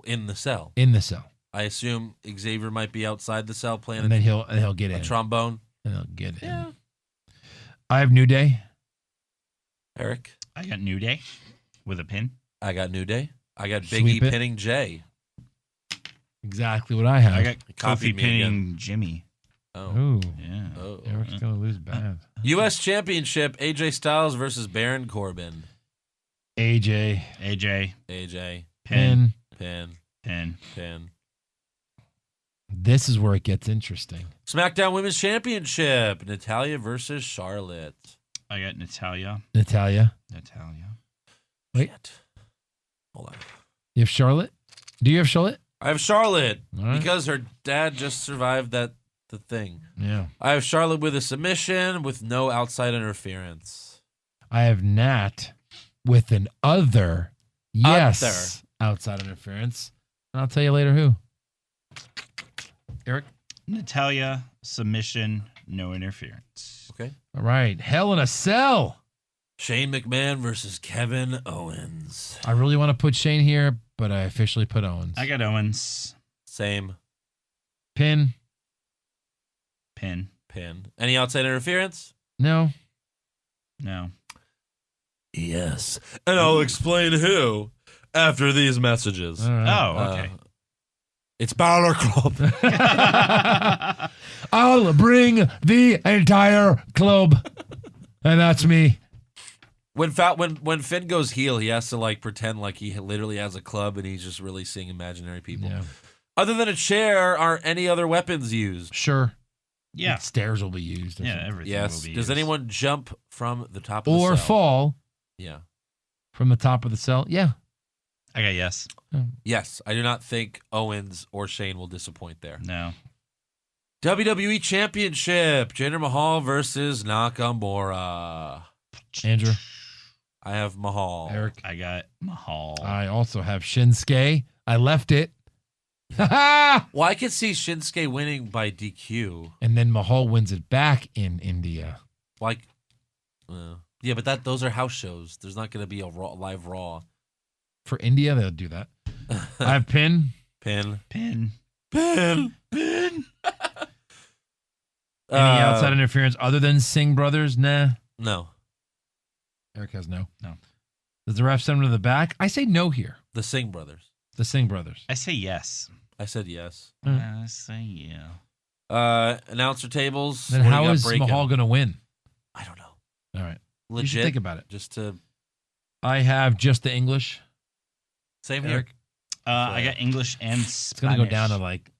In the cell. In the cell. I assume Xavier might be outside the cell playing And then he'll get a in. trombone. And he'll get in. Yeah. I have New Day. Eric. I got New Day with a pin. I got New Day. I got Big Sweep E it. pinning Jay. Exactly what I have. I got Copied Kofi me pinning again. Jimmy. Oh. Ooh. Yeah. Oh. Eric's going to lose bad. U.S. Championship, AJ Styles versus Baron Corbin. AJ. AJ. Pin. Pin. This is where it gets interesting. SmackDown Women's Championship, Natalya versus Charlotte. I got Natalya. Natalia. Wait. Shit. Hold on. You have Charlotte? Do you have Charlotte? I have Charlotte All right. because her dad just survived the thing. Yeah. I have Charlotte with a submission with no outside interference. I have Nat with an other. Yes. Outside interference. And I'll tell you later who. Eric? Natalya, submission, no interference. Okay. All right. Hell in a Cell. Shane McMahon versus Kevin Owens. I really want to put Shane here, but I officially put Owens. I got Owens. Same. Pin. Pin. Any outside interference? No. No. Yes. And I'll explain who after these messages. All right. Oh, okay. It's Balor Club. I'll bring the entire club. And that's me. When Finn goes heel, he has to like pretend like he literally has a club and he's just really seeing imaginary people. Yeah. Other than a chair, are any other weapons used? Sure. Yeah. Stairs will be used. Yeah, everything Yes. will be Does used. anyone jump from the top of the Or cell? fall Yeah. from the top of the cell. Yeah. I got yes. Yes. I do not think Owens or Shane will disappoint there. No. WWE Championship. Jinder Mahal versus Nakamura. Andrew. I have Mahal. Eric. I got Mahal. I also have Shinsuke. I left it. Ha Well, I could see Shinsuke winning by DQ. And then Mahal wins it back in India. Like, yeah, but those are house shows. There's not going to be a live Raw. For India, they'll do that. I have Pin. Pin. Pin. Pin. Pin. Any outside interference other than Singh brothers? Nah. No. Eric has no. No. Does the ref send him to the back? I say no here. The Singh brothers. The Singh brothers. I say yes. I said yes. I say yeah. Announcer tables. Then what do you how got is breaking? Mahal going to win? I don't know. All right. Legit. You should think about it. Just to I have just the English. same here. Eric. I got English and It's going to go down to like.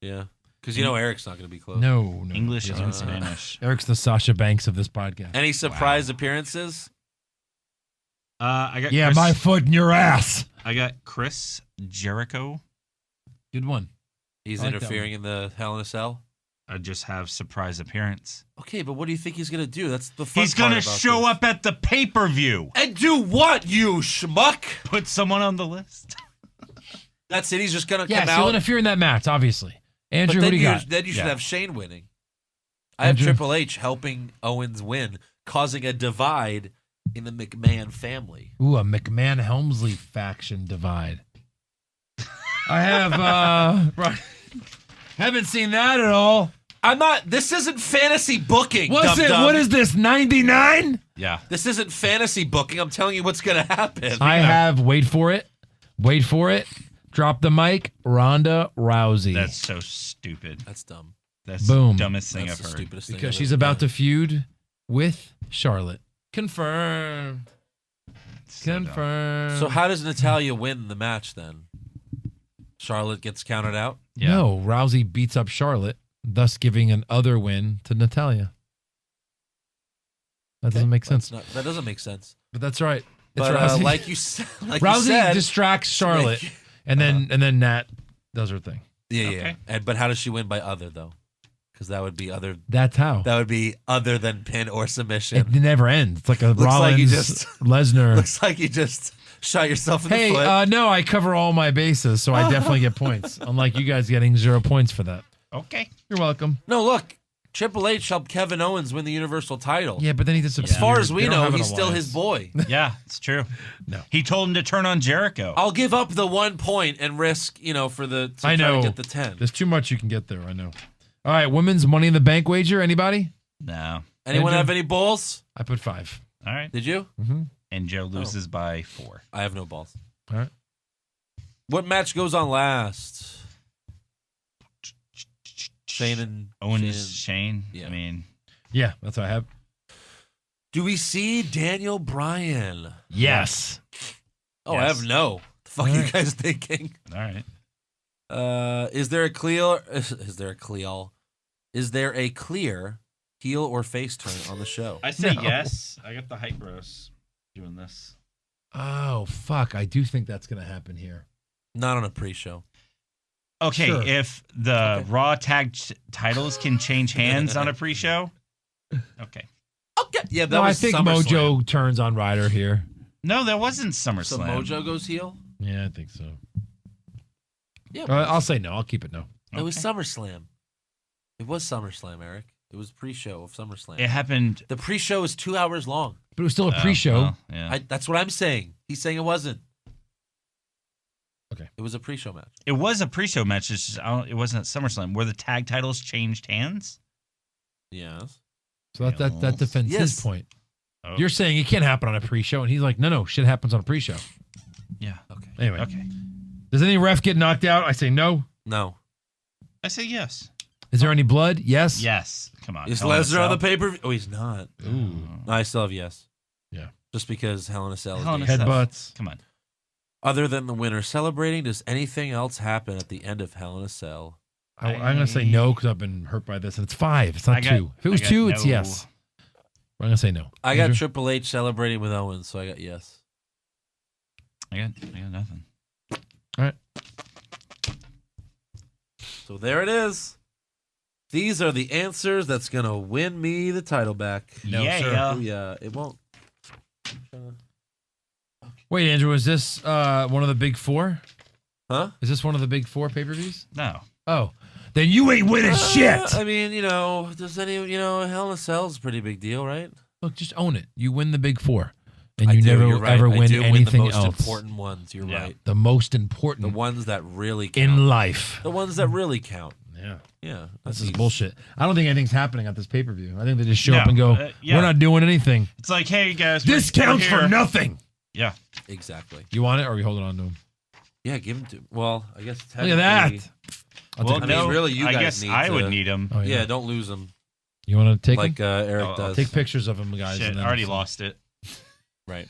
Yeah. Because you know Eric's not going to be close. No. English Yes, and Eric. Spanish. Eric's the Sasha Banks of this podcast. Any surprise appearances? I got Yeah, Chris, my foot in your ass. I got Chris Jericho. Good one. He's I like that interfering in the Hell in a Cell. I just have surprise appearance. Okay, but what do you think he's going to do? That's the fun He's part gonna about show this. up at the pay-per-view. And do what, you schmuck? Put someone on the list. That's it. He's just going to Yes, come he'll out. interfere in that match, obviously. But Andrew, who then do you got? Then you should Yeah. have Shane winning. I have Andrew? Triple H helping Owens win, causing a divide in the McMahon family. Ooh, a McMahon-Helmsley faction divide. I have, right. Haven't seen that at all. I'm not. This isn't fantasy booking. What's it? dum-dum. What is this, 99? Yeah. This isn't fantasy booking. I'm telling you what's going to happen. I have, wait for it, drop the mic, Ronda Rousey. That's so stupid. That's dumb. That's Boom. the dumbest thing That's I've the heard. stupidest thing. because I've she's ever about done. to feud with Charlotte. Confirmed. So dumb. Confirmed. So how does Natalya win the match then? Charlotte gets counted out? Yeah. No, Rousey beats up Charlotte, thus giving an other win to Natalya. That doesn't make sense. That doesn't make sense. But that's right. It's But Rousey. like you said, Rousey distracts Charlotte, and then Nat does her thing. Yeah. Okay. But how does she win by other though? Because that would be other. That's how. That would be other than pin or submission. It never ends. It's like a Looks like Rollins you just- Lesnar. Looks like you just shot yourself in the Hey, foot. no, I cover all my bases, so I definitely get points. Unlike you guys getting 0 points for that. Okay. You're welcome. No, look. Triple H helped Kevin Owens win the Universal title. Yeah, but then he disappeared. As far as we They don't know, have an he's still alliance. his boy. Yeah, it's true. No. He told him to turn on Jericho. I'll give up the 1 point and risk, for the to I try know. to get the 10. There's too much you can get there. I know. All right, women's Money in the Bank wager. Anybody? No. Anyone Andrew? have any balls? I put 5. All right. Did you? Mm-hmm. And Joe loses by 4. I have no balls. All right. What match goes on last? Shane and Owens, Shane. Yeah. I mean, Yeah, that's what I have. Do we see Daniel Bryan? Yes. Oh, Yes. I have no. The fuck All are you right. guys thinking? all right. Is there a clear heel or face turn on the show? I say No. yes. I got the hype bros doing this. Oh, fuck. I do think that's going to happen here. Not on a pre-show. Okay, Sure. if the Raw tag titles can change hands on a pre-show, okay. Okay. Yeah, that No, I was think SummerSlam. Mojo turns on Ryder here. No, that wasn't So SummerSlam. Mojo goes heel? Yeah, I think so. Yeah. I'll say no. I'll keep it no. It was Okay. SummerSlam. It was SummerSlam, Eric. It was pre-show of SummerSlam. It happened. The pre-show is 2 hours long. But it was still a pre-show. well, yeah. That's what I'm saying. He's saying it wasn't. Okay. It was a pre-show match. It was a pre-show match. It's just, it wasn't at SummerSlam where the tag titles changed hands. Yes. So that defends his point. Oh. You're saying it can't happen on a pre-show, and he's like, no, shit happens on a pre-show. Yeah. Okay. Anyway. Okay. Does any ref get knocked out? I say no. No. I say yes. Is there any blood? Yes. Yes. Come on. Is Hell in a Lesnar on the Cell. pay-per-view? Oh, he's not. Ooh. No, I still have yes. Yeah. Just because Hell in a Cell is Hell in a dangerous. Cell. Headbutts. Come on. Other than the winner celebrating, does anything else happen at the end of Hell in a Cell? I'm going to say no because I've been hurt by this, and it's 5. It's not 2. If it was 2, it's yes. I'm going to say no. I got Andrew? Triple H celebrating with Owens, so I got yes. I got nothing. All right. So there it is. These are the answers that's going to win me the title back. No, yeah. sir. Oh, yeah, it won't. Wait, Andrew, is this one of the big 4? Huh? Is this one of the big 4 pay-per-views? No. Oh. Then you ain't winning shit. I mean, does any, Hell in a Cell is a pretty big deal, right? Look, just own it. You win the big 4. And I you do, never you're right. ever I win do anything win the most else. important ones. You're Yeah. right. The most The important ones that really count. in life. The ones that really count. Yeah. Yeah. This is easy. bullshit. I don't think anything's happening at this pay-per-view. I think they just show No, up and go, yeah. we're not doing anything. It's like, hey guys, This we're counts here. for nothing. Yeah. Exactly. You want it or are we holding on to him? Yeah, give them to. Well, I guess. Look at that. technically- I'll Well, take I mean, no, really, you I guys guess need I would to- need them. Oh, Yeah, don't lose them You want to take like him? Eric I'll does. Take pictures of him, guys. Shit, and I then already lost it. Right.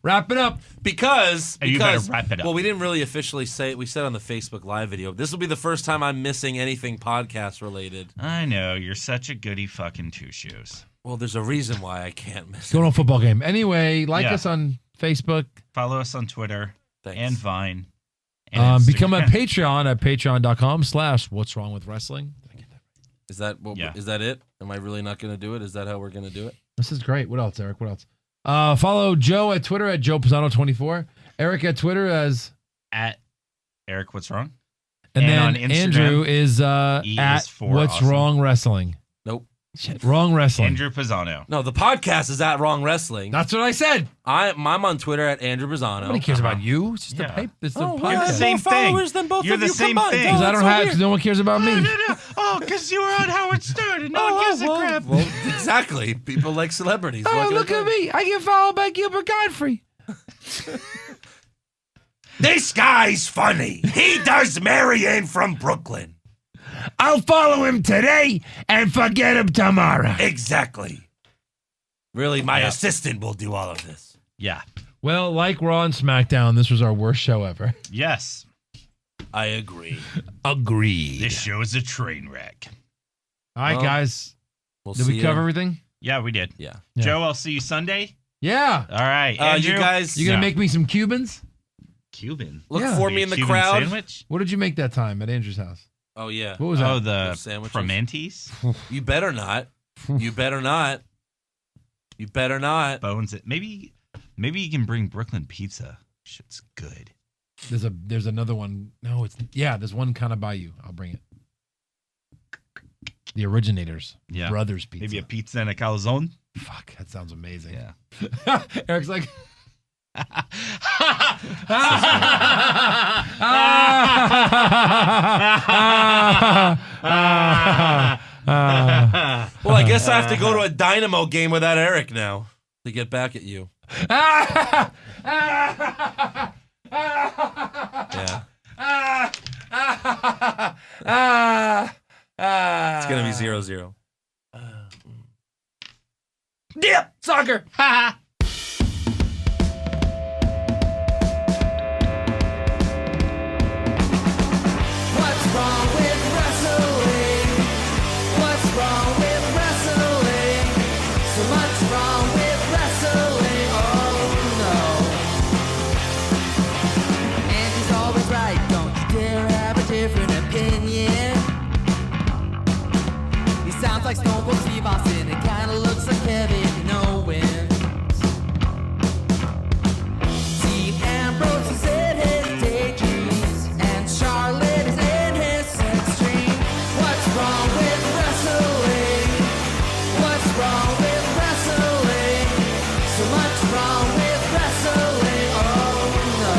Wrap it up. Because Hey, you better wrap it up. Well, we didn't really officially say it. We said on the Facebook Live video. This will be the first time I'm missing anything podcast related. I know you're such a goody fucking two shoes. Well, there's a reason why I can't miss Going it. on a football game. Anyway, like Yeah. us on Facebook. Follow us on Twitter Thanks. and Vine. And Become a Instagram. Patreon at patreon.com/what's wrong with wrestling. Is that what? Yeah. Is that it? Am I really not going to do it? Is that how we're going to do it? This is great. What else, Eric? What else? Follow Joe at Twitter at JoePisano24. Eric at Twitter as At Eric, what's wrong? and And then on Instagram, Andrew is E at is for What's awesome. Wrong Wrestling. Nope. Shit, Wrong Wrestling. Andrew Pisano. No, the podcast is at Wrong Wrestling. That's what I said. I'm on Twitter at Andrew Bizzano. Nobody cares about you. It's just Yeah. a paper. It's the Oh, podcast. well, I You're the have same more thing. followers than both You're of the you same combined. thing. Oh, Because I that's don't so have. weird. Because no one cares about me. Oh, because you were on Howard Stern and no one gives a well, crap. well, exactly. People like celebrities. What Oh, can I look tell at you? me. I get followed by Gilbert Godfrey. This guy's funny. He does Marianne from Brooklyn. I'll follow him today and forget him tomorrow. Exactly. Really, my assistant will do all of this. Yeah. Well, like Raw and SmackDown, this was our worst show ever. Yes. I agree. Agreed. This show is a train wreck. All right, Well, guys. We'll Did see we cover ya. everything? Yeah, we did. Yeah. Yeah. Joe, I'll see you Sunday. Yeah. All right. Andrew, You guys You gonna No. make me some Cubans? Cuban. look Yeah. for Maybe me a in the Cuban crowd. Sandwich? What did you make that time at Andrew's house? Oh yeah. What was that? Oh, the Sandwiches? Fermenties? You better not. You better not. You better not. Bones. Maybe you can bring Brooklyn pizza. Shit's good. There's another one. No, there's one kind of by you. I'll bring it. The Originators. Yeah. Brothers Pizza. Maybe a pizza and a calzone. Fuck, that sounds amazing. Yeah. Eric's like Well, I guess I have to go to a Dynamo game without Eric now to get back at you. Yeah. It's gonna be 0-0. Dip soccer. What's wrong with wrestling? What's wrong with wrestling? So much wrong with wrestling. Oh no. And he's always right. Don't you dare have a different opinion. He sounds like Stone Cold Steve Austin. It kinda looks like Kevin Owens. Dean Ambrose is in his daydreams, and Charlotte is in his sex dream. What's wrong with wrestling? What's wrong with wrestling? So much wrong with wrestling. Oh no.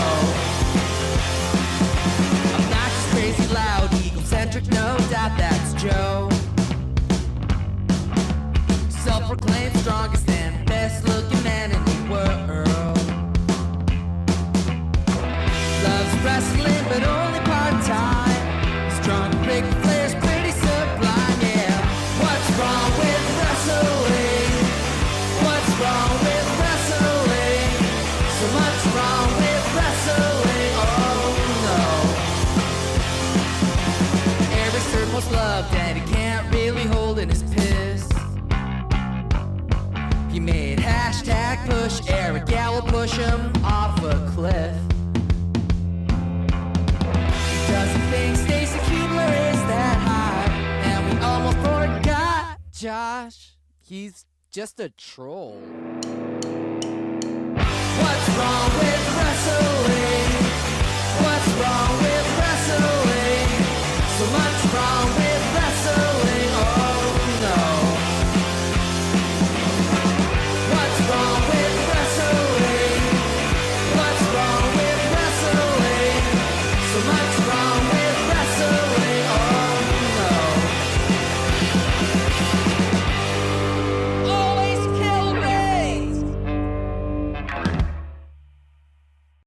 Obnoxious, crazy, loud, egocentric, no doubt that's Joe. wrestling, but only part-time. He's drunk, Ric Flair's pretty sublime, yeah. What's wrong with wrestling? What's wrong with wrestling? So much wrong with wrestling, oh no. Eric's third most loved and he can't really hold in his piss. He made hashtag push Eric, yeah, we'll push him off a cliff. He doesn't think Stacy Keebler is that high, and we almost forgot Josh. He's just a troll. What's wrong